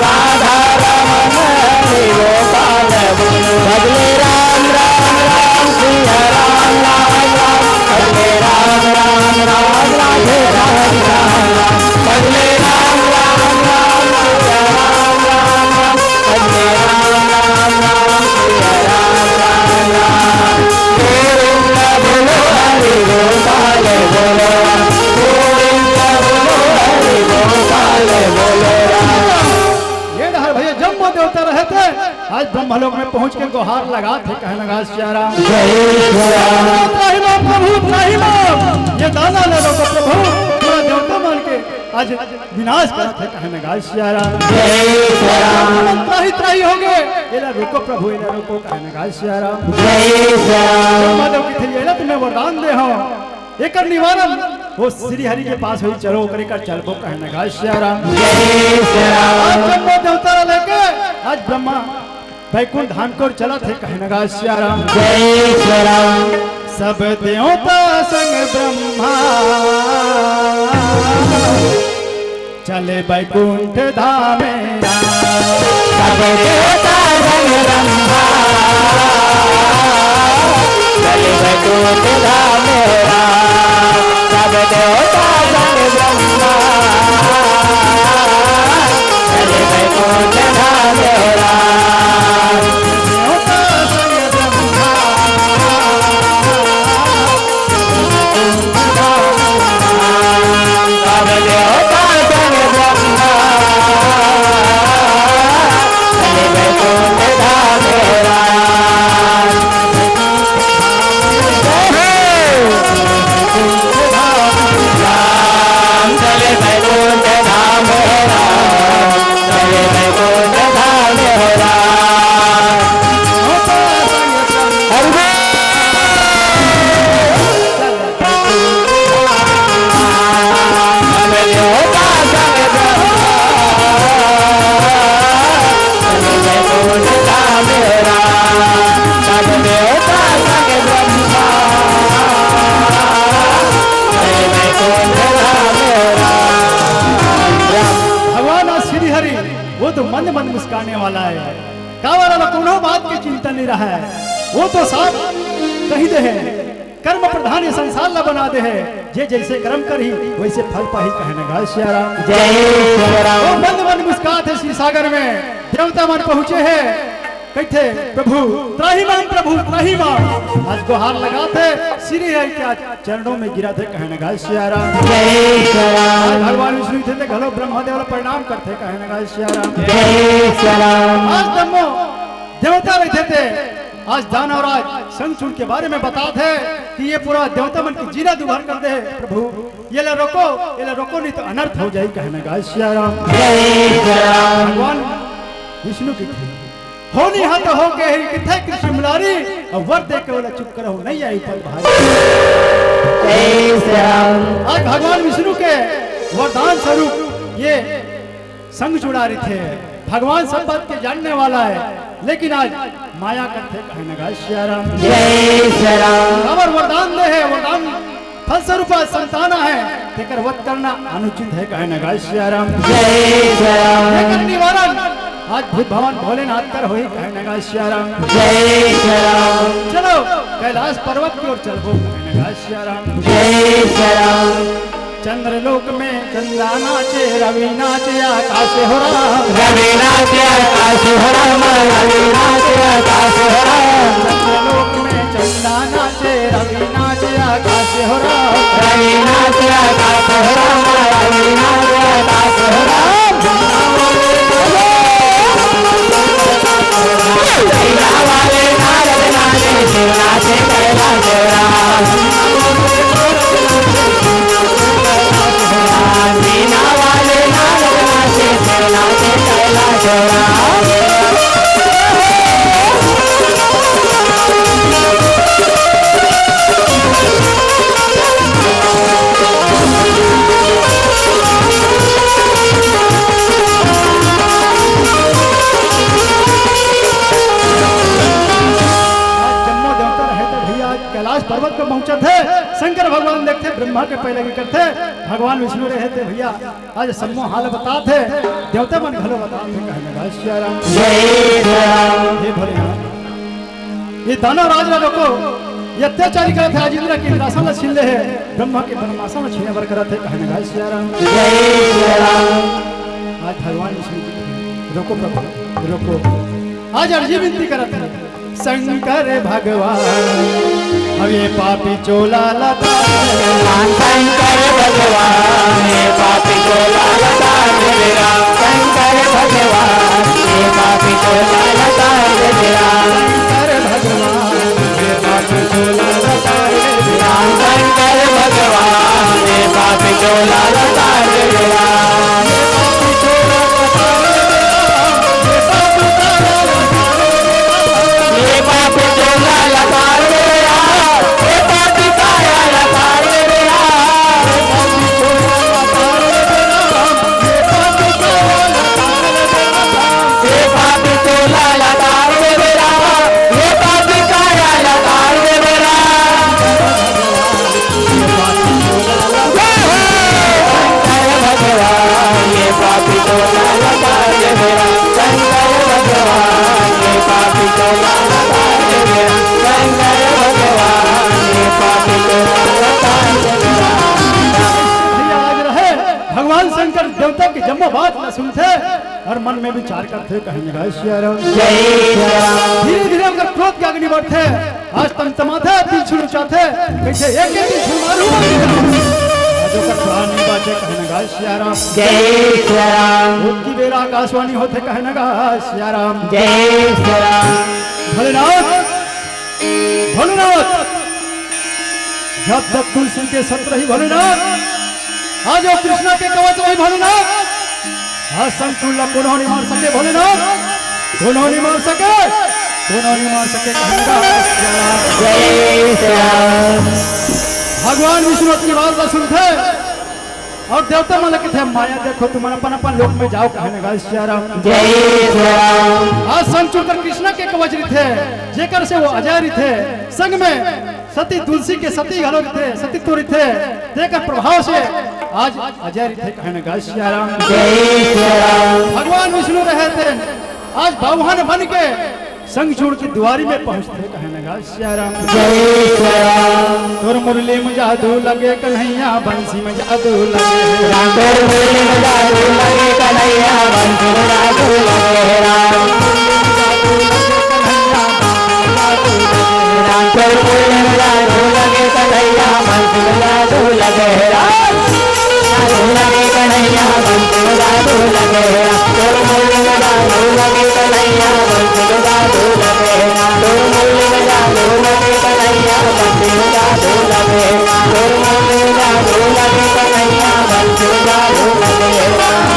राधा रमन हरि गोपाल बोलो भजले राम राम राम सिया राम राम राम भजले राम राम राम राधे राम राम राम भजले राम राम राम सिया राम राम राम भजले राम राम राम सिया राम राम राम गोविंद बोलो हरि गोपाल बोलो राम गोविंद बोलो हरि गोपाल बोलो राम। ये डहर भैया जम्मू देवता रहते आज ब्रह्मलोक में पहुंच के गुहार लगा थे कहे नगाश सियाराम जय श्री राम। त्राहिमाम प्रभु त्राहिमाम ये दाना ले लो प्रभु पूरा देवता मान के आज विनाश करा थे कहे नगाश सियाराम जय श्री राम। त्राही त्राही हो गए एला रुको प्रभु एला रुको कहे नगाश सियाराम जय श्री राम। माधव की थी एला तुम्हें वरदान दे हो एक निवारण वो श्री हरि के पास हुई चलो करे कर चलबो कहे नगाश सियाराम जय श्री राम। आज जम्मू देवता लेके आज ब्रह्मा वैकुंठ धाम को चला थे कहे नगाश सियाराम जय श्री राम। सब देवता संग ब्रह्मा चले बैकुंठ धामे सब देवता संग ब्रह्मा चले बैकुंठ धामे सब देवता संग ब्रह्मा चले बैकुंठ धामे मंद मंद मुस्काने वाला है कावरा कोनो बात की चिंता नहीं रहा है वो तो साफ कही दे है कर्म प्रधान ये संसार ला बना दे है जे जैसे कर्म करी वैसे फल पाही कहने गा श्री राम जय श्री राम वो मंद मंद मुस्काते श्री सागर में देवता मन पहुंचे हैं कहते प्रभु त्राही मां आज गुहार लगाते श्री हरि के चरणों में गिरा थे कहने गा श्री राम जय श्री राम भगवान विष्णु थे घलो ब्रह्मदेव प्रणाम करते कहने गा श्री राम जय श्री राम आज दम्मो देवता बैठे थे आज दानवराज संचूर के बारे में बताते कि ये पूरा देवता मन की जीरा दुबार कर दे प्रभु ये ले रोको नहीं तो अनर्थ हो जाए कहने गा श्री राम जय श्री राम भगवान विष्णु की थी होनी हाथ हो के ही किथे कृष्ण मुरारी और वर दे के बोला चुप करो नहीं आई पल भाई जय श्री राम आज भगवान विष्णु के वरदान स्वरूप ये संग जुड़ारी थे भगवान सब बात के जानने वाला है लेकिन आज माया करते कहने गा श्री राम जय श्री राम अवर वरदान दे है वरदान फलस्वरूप संताना है तेकर वध करना अनुचित है कहने गा श्री राम जय श्री राम तेकर निवारण आज भूत भवन भोलेनाथ कर होई कहने गा श्री राम जय श्री राम चलो कैलाश पर्वत की ओर चलो कहने गा श्री राम जय श्री राम चंद्रलोक में चंद्रा नाचे रवि नाचे आकाश हो राम रवि नाचे आकाश हो राम रवि नाचे आकाश हो राम चंद्रलोक में चंद्रा नाचे रवि नाचे आकाश हो राम रवि नाचे आकाश हो राम रवि नाचे आकाश हो राम वीणा वाले नारद नाचे शिव नाचे कैलाश हो राम वीणा वाले नारद नाचे शिव नाचे कैलाश हो राम कैलाश पर्वत पर पहुंचा थे शंकर भगवान देखते ब्रह्मा के पहले की करते भगवान विष्णु रहे थे भैया आज सम्मो हाल बताते देवता मन घलो बताते कहने गा श्री राम जय श्री राम हे भोलेनाथ ये दानव राज लोग ये अत्याचारी करे थे आज इंद्र की इंद्रासन में छीन ले है ब्रह्मा के ब्रह्मासन में छीने बर करे थे कहने गा श्री राम जय श्री राम आज भगवान विष्णु रोको प्रभु रोको आज अर्जी विनती करते हैं शंकर भगवान अब ये पापी चोला लता शंकर भगवान ये पापी चोला लता मेरा शंकर भगवान ये पापी चोला लता मेरा शंकर भगवान ये पापी चोला लता मेरा शंकर भगवान ये पापी चोला लता मेरा और मन में विचार करते कहने लगा सिया राम जय सिया राम धीरे धीरे अगर क्रोध के अग्नि बढ़ते आज तमतमाथे तीर छुड़ चाहते कैसे एक एक तीर छुड़ मारू आज ओकर प्राण नहीं बाचे कहने लगा सिया राम जय सिया राम उनकी बेरा आकाशवाणी होते कहने लगा सिया राम जय सिया राम भोलेनाथ भोलेनाथ जब तक तुलसी के सत्र रही भोलेनाथ आज वो कृष्णा के कवच रही भोलेनाथ आज संकुल पुनः नहीं मार सके भोलेनाथ पुनः नहीं मार सके पुनः नहीं मार सके जय सिया राम भगवान विष्णु अपनी बात न सुनते और देवता मन के थे माया देखो तुम अपन अपन लोक में जाओ कहने लगा सिया राम जय सिया राम आज संचुर कृष्णा के कवच थे जेकर से वो अजय थे संग में सती तुलसी के सती घलो थे सती तुरी थे देकर प्रभाव से आज अजय थे कहने लगा सिया राम जय सिया राम भगवान विष्णु रहे थे आज बाहुन बन के संग छोड़ की दुआरी में पहुंचते कहने लगा सिया राम जय सिया राम तोर मुरली में जादू लगे कन्हैया बंसी में जादू लगे राम तोर मुरली में जादू लगे कन्हैया बंसी में जादू लगे राम राम तोर मुरली में जादू लगे कन्हैया बंसी में जादू लगे राम जादू लगे कन्हैया बंसी में जादू लगे राम तोर मुरली में जादू लगे कन्हैया बंसी में जादू लगे राम तोर मुरली में जादू लगे कन्हैया बंसी में जादू लगे राम तोर मुरली में जादू लगे कन्हैया बंसी में जादू लगे राम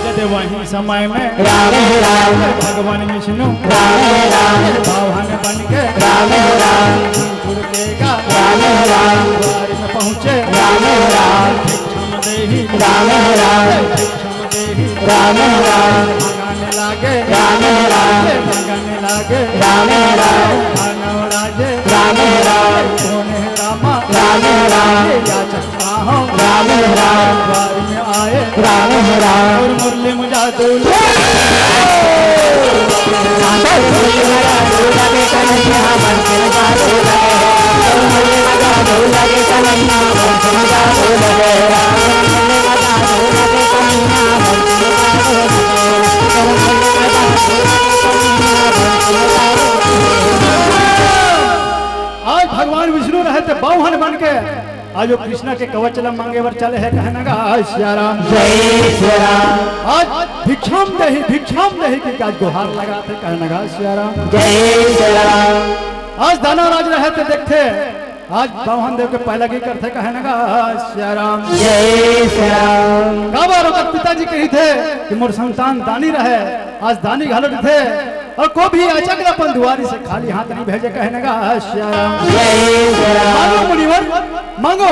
यदि वही समय में राम राम भगवान विष्णु राम राम बाहुन बन के राम राम छुड़केगा राम राम द्वार में पहुंचे राम राम भिक्षम देहि राम राम भिक्षम देहि राम राम मंगाने लागे राम राम मंगाने लागे राम राम मानव राजे राम राम सोने रामा राम राम याचक पाहो राम राम द्वार में आए राम राम और मुरली में जादू लगे कन्हैया बंसी में जादू लगे तोर मुरली में जादू लगे कन्हैया बंसी में जादू लगे राम मुरली में जादू लगे कन्हैया बंसी में जादू लगे तोर मुरली में जादू लगे कन्हैया बंसी में जादू आज भगवान विष्णु रहे थे बाहुन बन के आज वो कृष्णा के कवच चला मांगे वर चले है कहने लगा सिया राम जय सिया राम आज भिक्षाम दही की आज गुहार लगाते कहने लगा सिया राम जय सिया राम आज दाना राज रहे थे देखते आज बाहुन देव के पहला की करते कहने लगा सिया राम जय सिया राम काबार होकर पिताजी कही थे कि मोर संतान दानी रहे आज दानी घालत थे और को भी अचक अपन दुआरी से खाली हाथ नहीं भेजे कहने का सिया राम जय सिया राम मांगो मुनिवर मांगो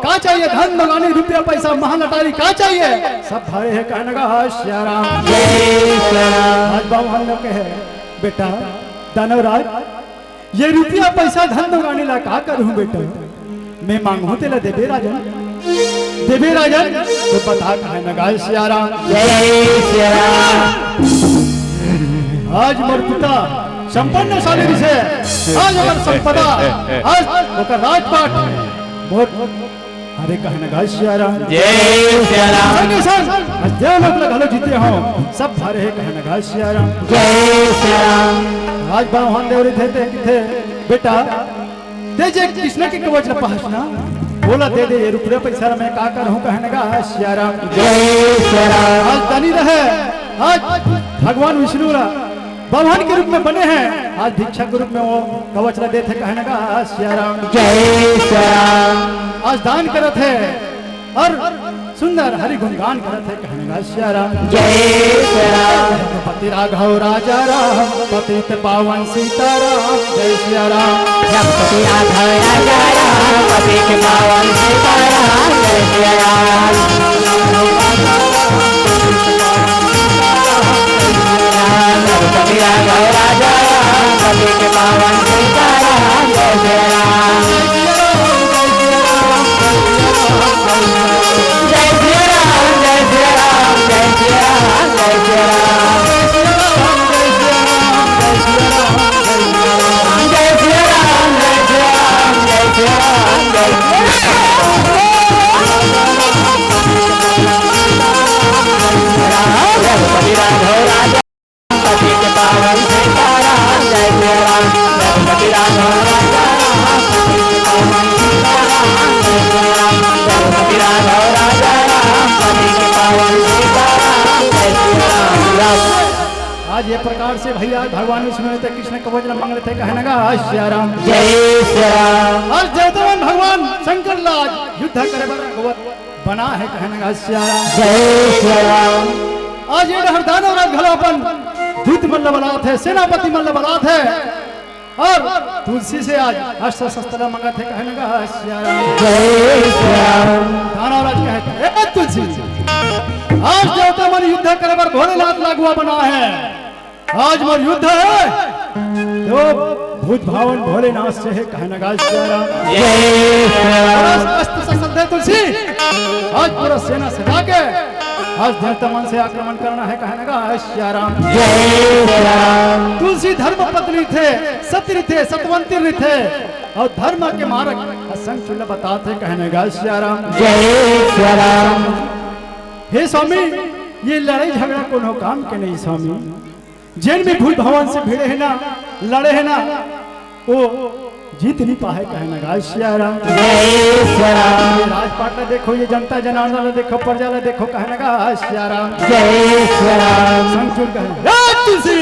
का चाहिए धन दगानी रुपया पैसा महान अटारी का चाहिए सब भरे है कहने का सिया राम जय सिया राम आज बाबू लोग कहे बेटा दानवराज ये रुपया पैसा धन दगानी ला का करूं बेटा मैं मांगू तेला देवे राजन तो बता कहने का सिया राम जय सिया राम आज मोर पिता संपन्नशाली से आज अगर संपदा आज ओकर राजपाट मोर हरे कहने का सिया राम जय सिया राम संगे संग आज देव लोग लगलो जीते हो सब भरे है कहने का सिया राम जय सिया राम आज बाहुन देवरी थे बेटा दे जे कृष्ण के कवच पहुंचना बोला दे दे ये रुपया पैसा मैं का करूं कहने का सिया राम जय सिया राम आज धनी रहे आज भगवान विष्णु भगवान के रूप में बने हैं आज भिक्षा के रूप में वो कवच दे थे कहने का सिया राम जय सिया राम आज दान करत है और सुंदर हरि गुणगान करत है कहने का सिया राम जय सिया राम पति राघव राजा राम पतित पावन सीताराम जय सिया राम रघुपति राघव राजा राम पतित पावन सीताराम जय सिया राम रघुपति राघव राजा राम पतित पावन सीताराम जय सिया राम जय सिया राम जय सिया राम जय सिया राम जय सिया राम जय सिया राम जय सिया राम जय सिया राम जय सिया राम रघुपति राघव आज ये प्रकार से भैया भगवान विष्णु थे कृष्ण कवच मंगल थे कहने का श्री राम जय श्री राम आज देवतावन भगवान शंकर लाज युद्ध करे भगवत बना है कहने का श्री राम जय श्री राम आज ये हरदान और घलापन दूत मल्ल बलात है सेनापति मल्ल बलात है और तुलसी से आज अस्त्र शस्त्र मंगा थे कहने का श्री राम जय श्री राम दानवराज कहते हैं तुलसी आज देवता मन युद्ध करे पर भोलेनाथ लागुआ बना है आज मोर युद्ध है तो भूत भावन भोलेनाथ से है कहने का श्री राम जय श्री राम अस्त्र शस्त्र है तुलसी आज पूरा सेना सजा के आज देवता मन से आक्रमण करना है कहने का श्री राम जय श्री राम तुलसी धर्म पत्नी थे सती थे सतवंती थे और धर्म के मारक असंग चुल्ला बताते कहने का श्री राम जय श्री राम हे स्वामी ये लड़ाई झगड़ा कोनो काम के नहीं स्वामी जेल में भूत भवन से भिड़े है ना लड़े है ना वो जीत नहीं पाए कहने का श्री राम जय श्री राम राजपाट देखो ये जनता जनार्दन देखो प्रजा देखो कहने का श्री राम जय श्री राम संचुर कहे तुलसी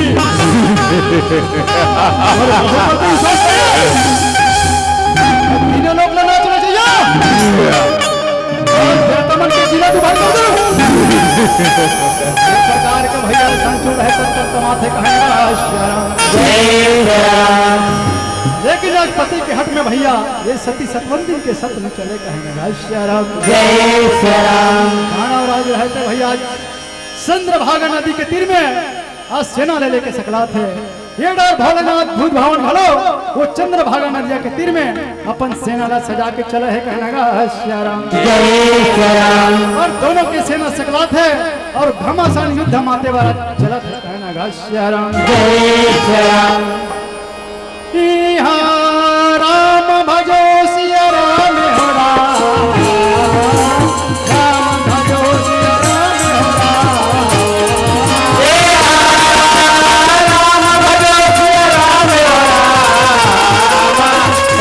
तीनों लोग लड़ना चाहिए तमन के जिला को भाई कर दो सरकार का भैया संचुर है तब माथे कहेगा श्री राम जय श्री राम लेकिन आज पति के हट में भैया ये सती सतवंती के सत में चले कहेंगे श्री राम जय श्री राम खाना और आज रहते भैया आज चंद्रभागा नदी के तीर में आज सेना ले लेके सकला थे ये डर भोलेनाथ भूत भावन भलो वो चंद्रभागा नदिया के तीर में अपन सेना ला सजा के चले है कहना श्री राम जय श्री राम और दोनों की सेना सकला थे और घमासान युद्ध माते वाला चला था कहना श्री राम जय श्री राम राम भजो सिया राम हो राम भजो सिया राम हो राम भजो सिया राम हो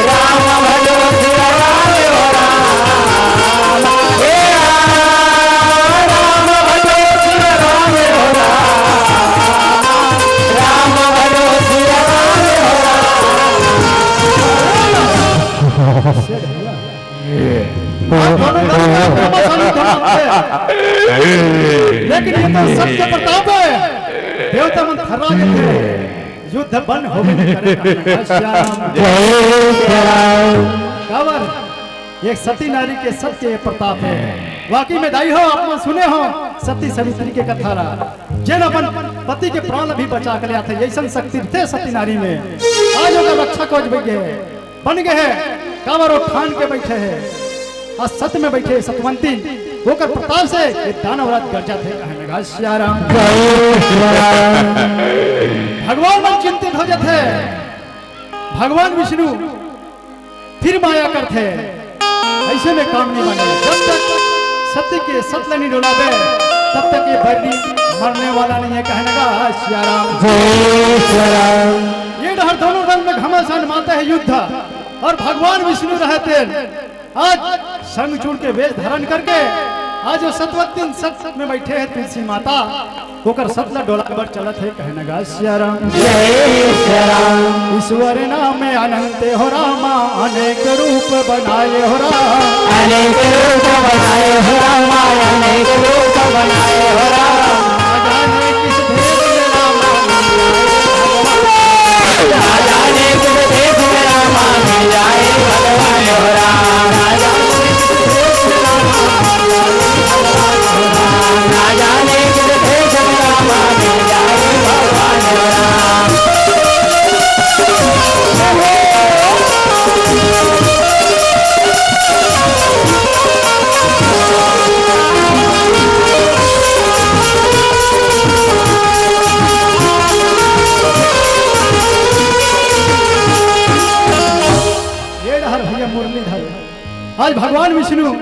राम भजो सिया राम हो राम हे राम भजो सिया राम हो राम भजो सिया राम हो लेकिन ये तो सत्य प्रताप है देवता मन थर्रा गए थे युद्ध बंद हो गए कावर एक सती नारी के सत्य प्रताप है वाकई में दाई हो आप सुने हो सती सवित्री के कथा रहा जिन अपन पति के प्राण भी बचा के लिया थे ऐसा शक्ति थे सती नारी में आज होगा रक्षा कोच बन गए हैं कावर ठान के बैठे हैं और सत्य में बैठे सतवंती होकर प्रताप से ये दानवराज गर्जा थे कहने श्री राम भगवान मन चिंतित हो जाते भगवान विष्णु फिर माया करते ऐसे में काम नहीं बने जब तक सत्य के सत्य नहीं डोलावे तब तक ये बर्री मरने वाला नहीं है कहने का श्री राम ये हर दोनों दल में घमासान माता है युद्ध और भगवान विष्णु रहते आज संग चूड़ के वेश धारण करके आज जो सतवती सत में बैठे हैं तुलसी माता होकर सतला डोला पर चलत है कहने का श्री राम ईश्वर नाम अनंत हो रामा अनेक रूप बनाए हो राम अनेक रूप बनाए हो राम अनेक रूप बनाए हो राम जाने किस भेद में रामा जाने किस भेद में रामा मिल जाए भगवान हो राम ना जाने किस भेद में रामा मिल जाए भगवान हो राम आज भगवान विष्णु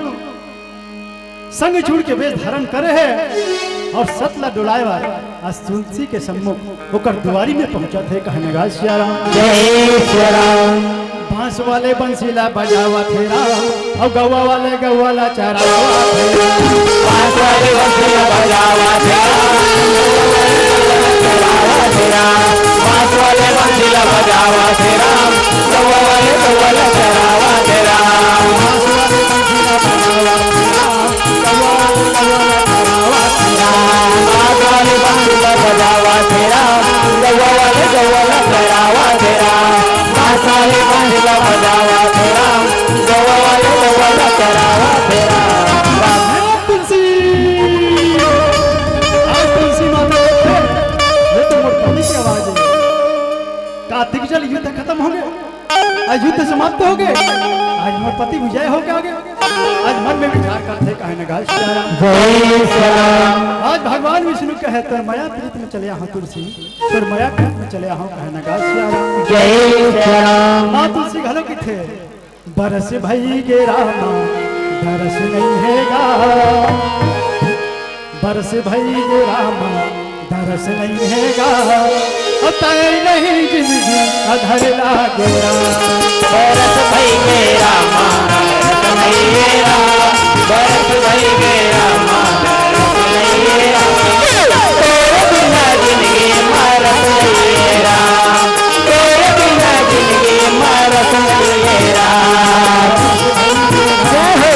संग चूड़ के वेश धारण करे है और सतला डोलाए आज तुलसी के सम्मुख होकर दुआरी में पहुंचा थे कहने का श्री राम जय श्री राम बांस वाले बंसीला बजावा थे राम और गौवा वाले गौवाला चरावा थे बांस वाले बंसीला बजावा थे करावा तेरा बांस वाले बांसिला बजावा तेरा गौवा वाले गौवा करावा तेरा बांस वाले बांसिला बजावा तेरा गौवा वाले बांसिला बजावा तेरा गौवा वाले गौवा करावा तेरा बांस वाले बांसिला बजावा तेरा गौवा वाले गौवा करावा तेरा तुलसी आज तुलसी माता ये तो मोटपनी की आवाज है। कार्तिक जल युद्ध खत्म हो गए, आज युद्ध समाप्त हो गए, आज मोटपति विजय हो गया आगे। आज मन में विचार करते कहे न गाय श्री राम जय श्री राम आज भगवान विष्णु कहे तर माया प्रीत में चले यहाँ तुलसी तर माया प्रीत में चले यहाँ कहे न गाय श्री राम जय श्री राम माँ तुलसी घलो की थे बरस भई गे रामा बरस नहीं हैगा बरस भई गे रामा बरस नहीं हैगा तय नहीं जिंदगी अधर लागेरा बरस भई मेरा बरस नहीं मेरा बरस भई मेरा बरस नहीं मेरा तेरे बिना जिंदगी मरस नहीं मेरा तेरे बिना जिंदगी मरस नहीं मेरा जय हो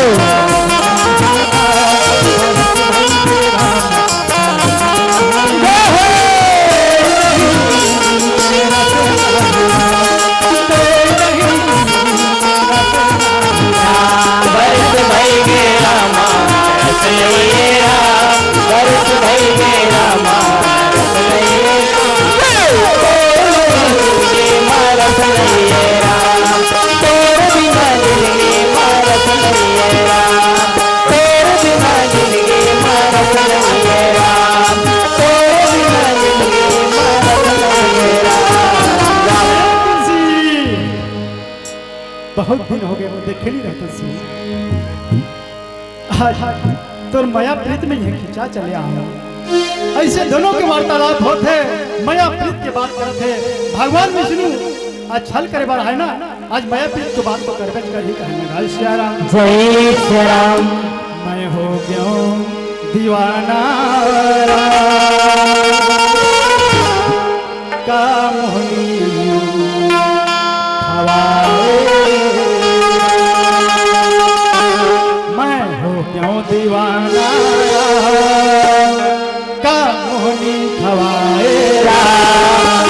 बरस भई मेरा बरस नहीं मेरा बरस भई मेरा बरस नहीं मरस नहीं मेरा तेरे बिना जिंदगी मरस नहीं मेरा तेरे बिना जिंदगी मरस नहीं मेरा तेरे बिना जिंदगी मरस नहीं मेरा तुलसी बहुत दिन हो गए वो देखे नहीं रहते तुलसी आज तोर माया प्रीत में ये खींचा चले आओ ऐसे दोनों के वार्तालाप होते माया प्रीत के बात करते भगवान विष्णु आज छल करे बार है ना आज माया प्रीत की बात को करबे कर ही कहने गाय श्री राम जय श्री राम मैं हो गया दीवाना का मोहनी खवाए मैं हो क्यों दीवाना का मोहनी खवाए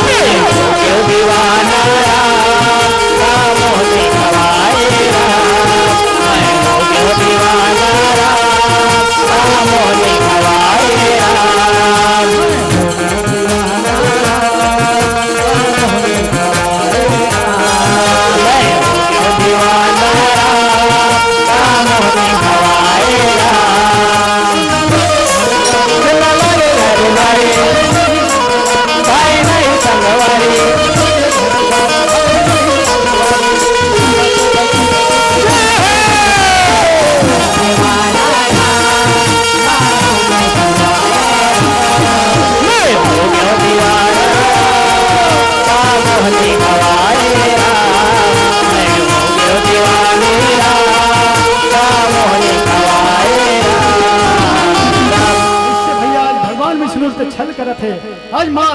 क्यों दीवाना राम मोहनी खवाएगा मैं हो क्यों दीवाना राम मोहनी खवाएगा मैं हो क्यों दीवाना राम मोहनी खवाएगा भाई नहीं संगवारी इससे भैया आज भगवान विष्णु से छल करत है आज माँ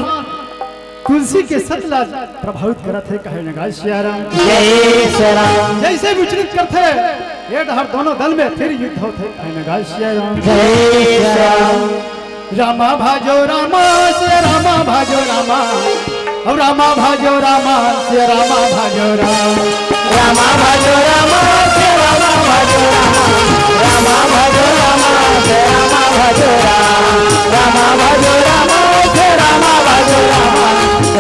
तुलसी के सतला प्रभावित करत है कहे न गाय श्री राम जय श्री राम जैसे विचलित करते ये हर दोनों दल में फिर युद्ध होते कहे न गाय श्री राम जय श्री राम रामा भाजो रामा श्री रामा भाजो रामा और रामा भाजो रामा श्री रामा भाजो राम रामा भजो रामा से रामा भजो रामा रामा भजो रामा से रामा भजो रामा भजो रामा से रामा भजो रामा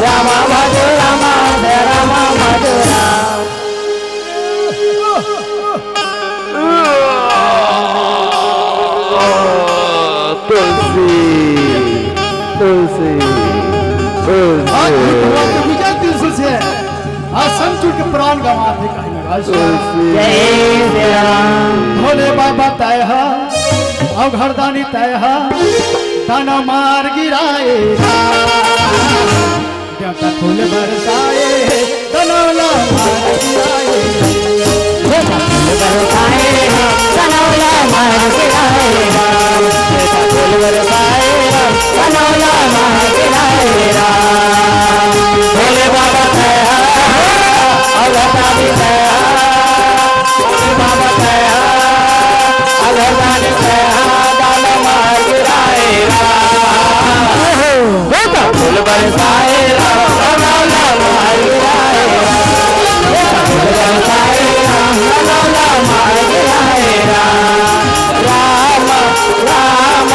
रामा भजो रामा से रामा भजो राम तुलसी तुलसी आज भगवान के विजय दिवस से आज संचूर के प्राण गंवा थे कहे न गाय श्री राम जय श्री राम भोले बाबा तय है और घरदानी तय है दाना मार गिराए देवता फूल बरसाए दनौला मार गिराए कनौला मार गिराएगा फूल बरसाएगा कनौला मार गिराएगा गर्दन पे दाल मार गिराए फूल बरसाए राम मार गिराए फूल बरसाए राम मार गिराए राम राम राम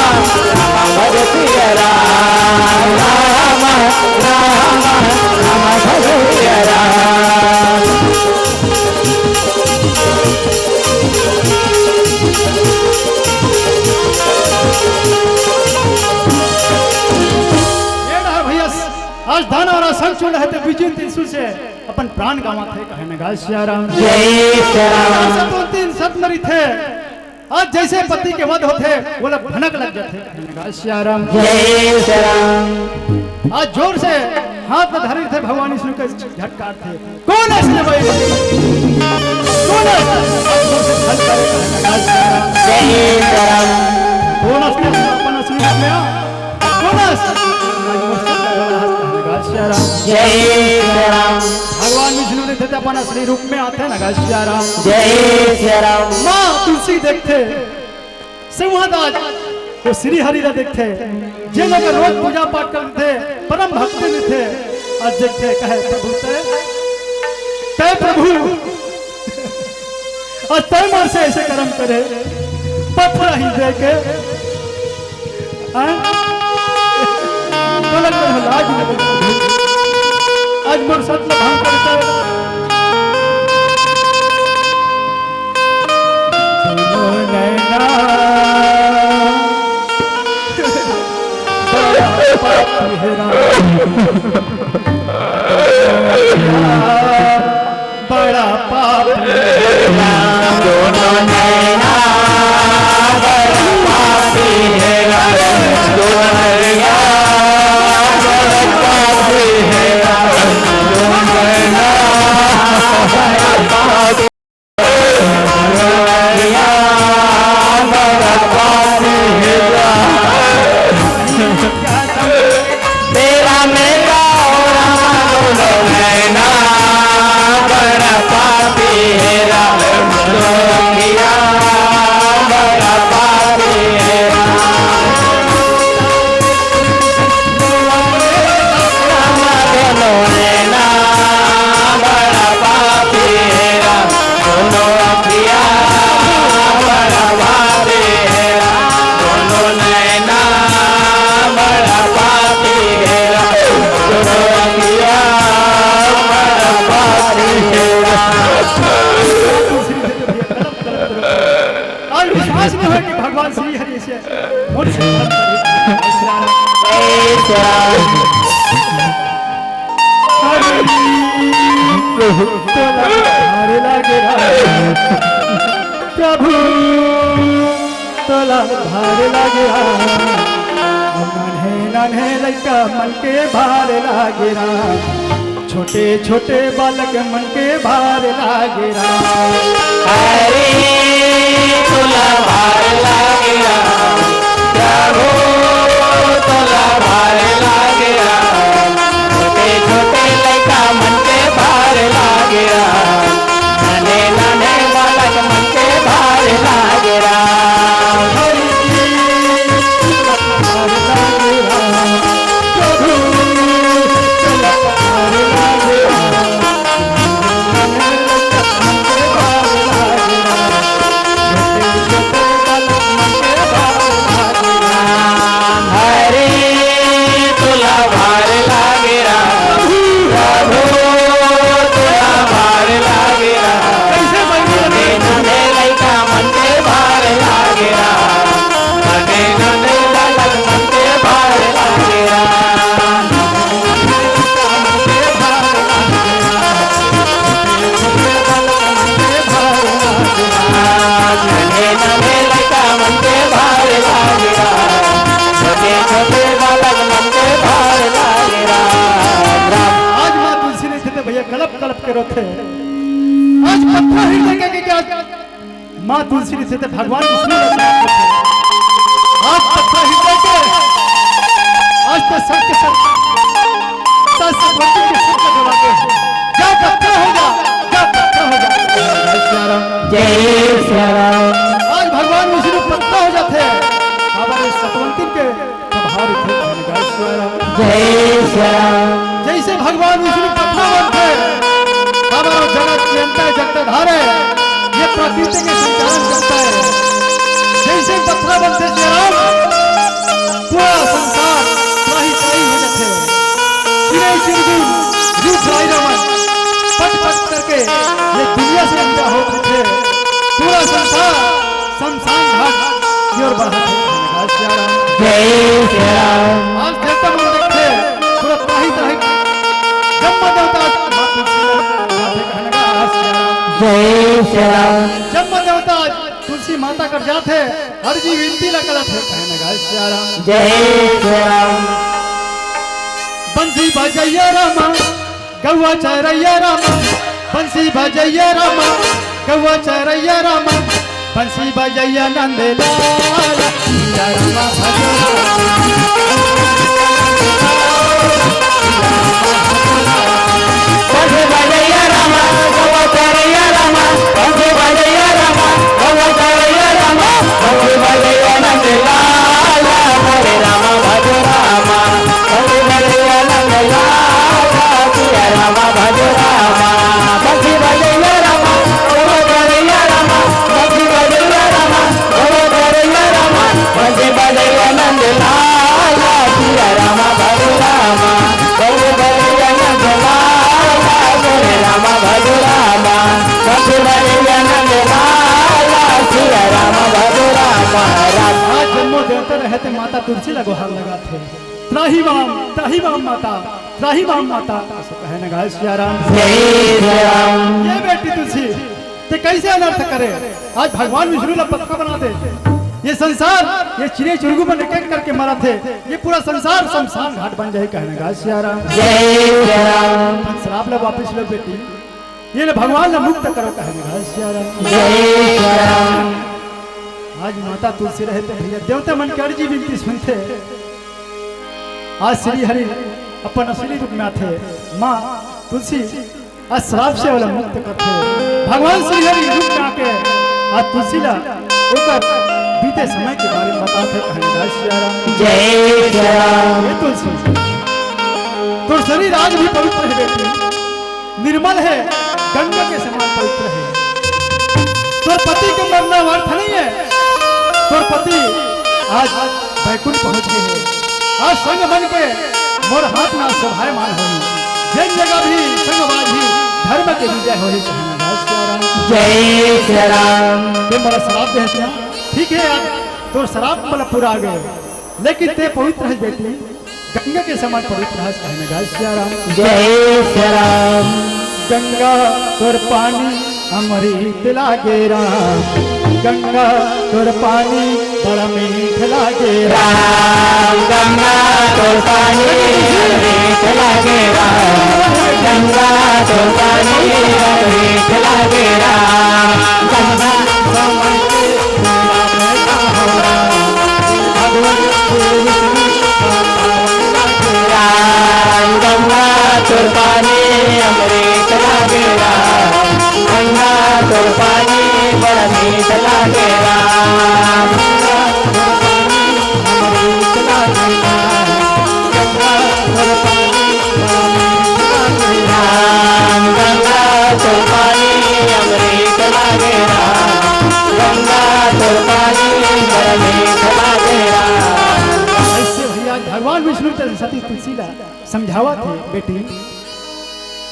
भज सिया राम राम भज सिया राम। आज दान और संग चुन रहे थे विजय त्रिशूल से अपन प्राण गंवा थे कहे में गाय सिया राम जय श्री राम। दो तीन सतनरी थे आज जैसे पति के वध होते बोले भनक लग जाते कहे में गाय सिया राम जय श्री राम। आज जोर से हाथ में धरे थे भगवान विष्णु के झटकार थे कौन है इसने भाई कौन है जोर से झटकार कहे में गाय सिया राम जय श्री राम। कौन है अपन असली रूप में कौन है जय श्री राम। भगवान विष्णु ने थे अपन असली रूप में आते ना सिया राम जय श्री राम। माँ तुलसी देखते संवाद वो श्री हरि रा देखते जे लोग रोज पूजा पाठ करते थे परम भक्ति में थे आज देखते कहे प्रभु तय प्रभु आज तय मर से ऐसे कर्म करे पत्र ही दे के लाज आज मोर सत्य भंग करते बड़ा पाप दोनों नैना बड़ा पापी है दोनों नैना बड़ा पापी है दोनों नैना बड़ा पापी बड़ा पापी है तेरा मेरा दोनों नैना बड़ा पापी है बड़ा पापी है दोनों नैना बड़ा पापी है दोनों अखिया बड़ा पापी है दोनों नैना बड़ा पापी है दोनों अखिया बड़ा पापी है। आज विश्वास नहीं हो कि भगवान श्री हरि से मुझ से प्रभु तोला भारे लागे नन्हे नन्हे लड़का मन के भारे लागे छोटे छोटे बालक मन के भारे लागे हरे तुला भार लागेरा प्रभु तुला भार लागेरा छोटे छोटे लड़का मन के भार लागेरा नन्हे नन्हे बालक मन के भार लागेरा आज पत्थर हृदय के क्या माँ तुलसी ने थे भगवान विष्णु आज पत्थर हृदय के आज तो सत्य क्या पत्थर होगा क्या पत्थर होगा। जय श्री राम। आज भगवान विष्णु पतवंती के प्रभाव थे कहने का ईश्वर जय श्री राम जैसे भगवान विष्णु पद्मावन थे हमारा जगत नियंता जगत धारे ये प्रकृति के संचालन करता है जैसे पद्मावन थे श्री राम पूरा संसार त्राही त्राही हो जाते चिरे चिरगुन रूप लाई रमन पट पट करके ये दुनिया से विदा होते थे पूरा संसार शमशान घाट की ओर बढ़ा थे जय श्री राम आज देवता मन देखते पूरा त्राही त्राही जन्म देवता जय श्री राम जन्म देवता तुलसी माता कर जाते हर जी विनती लगा थे कहने का श्याराम जय श्री राम बंसी बजैया रामा गौवा चरैया रामा बंसी बजैया रामा गौवा चरैया रामा बंसी बजैया नंद लाल सिया रामा बंसी बजैया रामा गौवा चरैया रामा बंसी बजैया रामा गौवा चरैया रामा बंसी बजैया नंद लाल हरे रामा भज रामा बंसी बजैया नंद लाल सिया रामा भज रामा बंसी बजैया रामा गौवा चरैया रामा बंसी बजैया रामा गौवा चरैया रामा बंसी बजैया नंद लाल सिया रामा भज रामा बंसी बजैया नंद लाल हरे रामा भज रामा बंसी बजैया नंद लाल सिया रामा भज रामा आज जन्मों देवता रहते माता तुलसी लगो हार लगाते त्राही वाम माता ऐसे कहने का श्याराम जय श्री राम ये बेटी तुलसी ते कैसे अनर्थ करे आज भगवान विष्णु ने पत्थर बना दे ये संसार ये चिड़े चुरगु बन एक करके मरा थे ये पूरा संसार शमशान घाट बन जाए कहने का श्याराम जय श्री राम शराब लो वापिस लो बेटी ये भगवान ने मुक्त करो कहने का श्याराम जय श्री राम आज माता तुलसी रहते भैया देवता मन कर जी विनती सुनते आज श्री हरि अपन असली रूप में आते माँ तुलसी आज श्राप से वाला मुक्त करते भगवान श्री हरि रूप में आके आज तुलसी ला ऊपर बीते समय के बारे में बताते कहने का श्याराम जय श्री राम ये तुलसी तो शरीर आज भी पवित्र है बेटी निर्मल है गंगा के समान पवित्र है तोर पति का मरना व्यर्थ नहीं है तोर पति आज बैकुंठ पहुंच गए हैं आज संग बन के मोर हाथ में शोभायमान होई जिन जगह भी संगवाद ही धर्म के विजय होई कहना है श्याराम जय श्री राम ते मोरा शराब दे हसिया ठीक है आज तोर शराब मतलब पूरा आ गए लेकिन ते पवित्र है बेटी गंगा के समान पवित्र है कहने का श्याराम जय श्री राम गंगा तोर पानी अमृत लागे राम गंगा तोर पानी बड़ा मीठ लागे राम गंगा तो पानी अमृत लागे राम गंगा तो पानी अमृत लागे राम गंगा समझ के मेरा बेटा हो भगवान राम गंगा तो पानी अमृत लागे राम गंगा तो पानी बड़ा मीठ लागे राम राम गंगा तो पानी अमृत लागे राम गंगा तो पानी बड़ा मीठ लागे राम ऐसे भैया भगवान विष्णु चंद्र सती तुलसी ला समझावा थे बेटी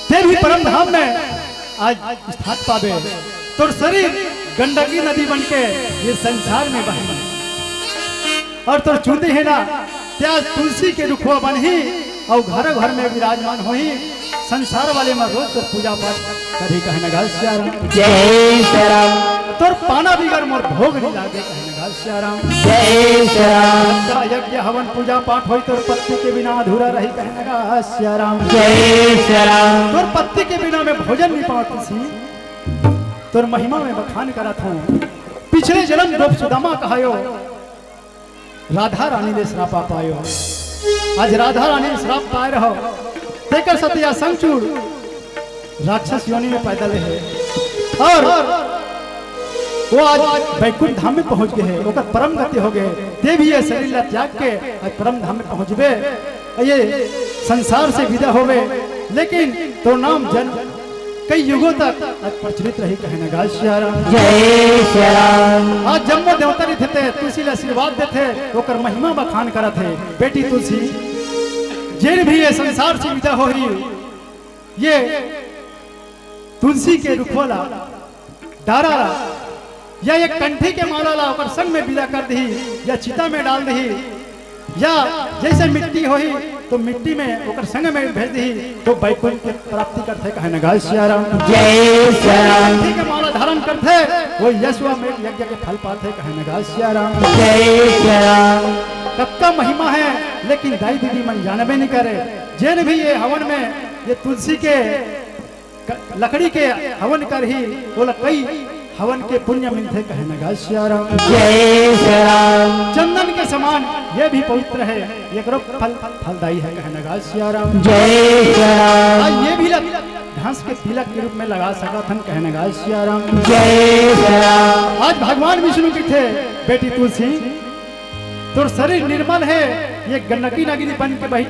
ते भी परम धाम में आज स्थान पावे तोर शरीर गंडकी नदी बन के ये संसार में बहे और तोर चुंदी है ना त्या तुलसी के रुखवा बन ही और घर घर में विराजमान हो ही संसार वाले में रोज तोर पूजा पाठ करी कहने गा श्याराम जय श्री राम तोर पाना बिगर मोर भोग नहीं लागे कहने गा श्याराम जय श्री राम का यज्ञ हवन पूजा पाठ होई तोर पत्नी के बिना अधूरा रही कहने गा श्याराम जय श्री राम तोर पत्नी के बिना मैं भोजन नहीं पावत किसी तोर महिमा में बखान करत हूँ पिछले जन्म द्रौपदी सुदामा कहायो राधा रानी ने श्राप पायो आज राधा रानी ने श्राप पाए रहो तेकर सतिया संचूर राक्षस योनि में पैदा रहे और वो आज वैकुंठ धाम में पहुंच गए हैं, ओकर परम गति हो गए। ते भी ये शरीर त्याग के आज परम धाम में पहुंचबे, ये संसार से विदा होवे। लेकिन तो नाम जन्म कई युगों तक आज प्रचलित रही, कहे न गाय श्री राम। जय श्री राम। आज जम्मो देवता नहीं थे, तुलसी आशीर्वाद देते, ओकर महिमा बखान करत है। बेटी तुलसी जिन भी ये संसार से विदा हो ही, ये तुलसी के रुखवाला डारा या एक कंठी के माला ला ओकर संग में विदा कर दी, या चिता में डाल दी, या जैसे मिट्टी होई तो मिट्टी में ओकर संग में भेज दी, तो वैकुंठ के प्राप्ति करते, कहे न गाय श्री राम। जय श्री राम। कंठी के माला धारण करते वो यशोमेध यज्ञ के फल पाते, कहे न गाय श्री राम। जय श्री राम। सबका महिमा है, लेकिन दाई दीदी मन जानबे नहीं करे। जिन भी ये हवन में ये तुलसी के लकड़ी के हवन कर ही बोला कई हवन के पुण्य मिलते, कहे न गाय श्री राम। जय श्री राम। चंदन के समान ये भी पवित्र है, ये फल फलदायी है, कहे न गाय श्री राम। जय श्री राम। आज ये भी घास के तिलक के रूप में लगा सका थन, कहे न गाय श्री राम। जय श्री राम। आज भगवान विष्णु की थे बेटी तुलसी, तो शरीर निर्मल है, ये गंडकी नगरी बन के बही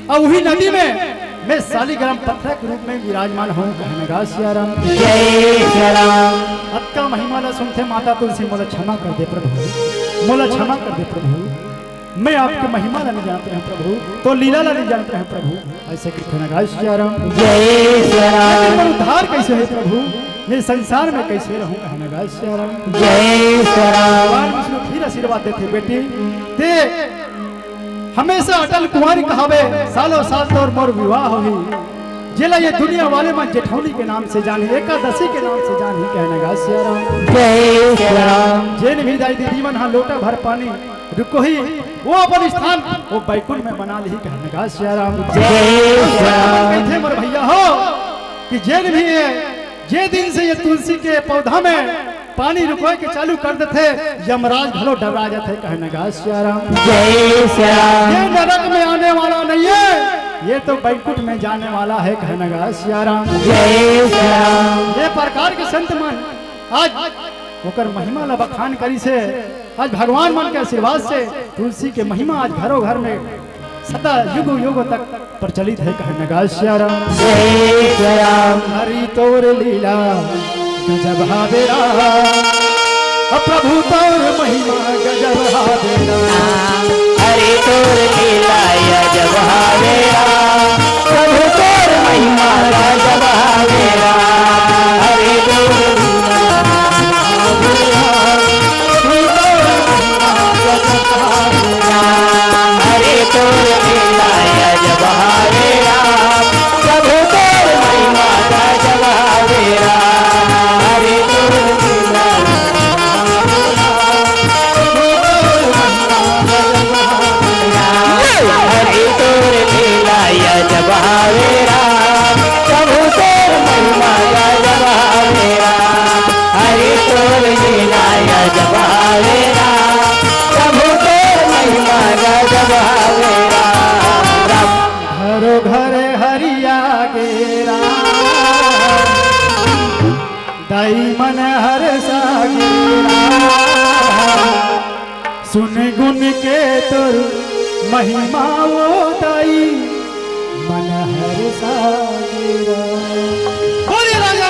और वही नदी में मैं शालिग्राम पत्थर के रूप में विराजमान हूँ, कहे न गाय श्री राम। जय श्री राम। अक्का महिमा ला सुनते माता तुलसी, मोला क्षमा कर दे प्रभु, मोला क्षमा कर दे प्रभु, मैं आपके महिमा ला नहीं जानते हैं प्रभु, तो लीला ला नहीं जानते हैं प्रभु, ऐसे कहते न गाय श्री राम। जय श्री राम। लेकिन उद्धार कैसे है प्रभु, ये संसार में कैसे रहूं, कहे न गाय श्री राम। जय श्री राम। भगवान विष्णु फिर आशीर्वाद देते, बेटी ते हमेशा अटल कुमारी कहावे, सालों साल तोर मोर विवाह होही, जिला ये दुनिया वाले मन जेठौनी के नाम से जानी, एकादशी के नाम से जानी, कहने गा श्री राम। जय श्री राम। जेन भी दाई दीदी मन हाँ लोटा भर पानी रुको ही, वो अपन स्थान वो बैकुंठ में बना ली, कहने गा श्री राम। जय श्री राम। कहते मोर भैया हो कि जेन भी है जे दिन से ये तुलसी के पौधा में पानी रुकोए के चालू कर देते, यमराज भलो डरा जाते, कहने गा श्री राम। जय श्री राम। ये नरक में आने वाला नहीं है, ये तो बैकुंठ में जाने वाला है, कहने गा श्री राम। जय श्री राम। ये प्रकार के संत मन आज होकर महिमा ला बखान करी से, आज भगवान मन के आशीर्वाद से तुलसी के महिमा आज घरों घर में सदा युग युग तक प्रचलित है, कहने गा श्री राम। जय श्री राम। हरि तोर लीला गजब हावेरा, प्रभु तोर महिमा गजब हावेरा, हरि तोर लीला गजब हावेरा, प्रभु तोर महिमा गजब हावेरा, हरि तोर हरि तोर लीला गजब हावेरा, प्रभु तोर महिमा गजब हावेरा, हरि तोर लीला हरि तोर लीला गजब हावेरा, प्रभु तोर महिमा गजब हावेरा, हरि तोर लीला गजब हावेरा, प्रभु तोर महिमा गजब हावेरा। घरो घरे हरिया गेरा, दाई मन हर सागेरा, सुन गुन के तोर महिमा वो दाई मन हर सागेरा। बोलिए राजा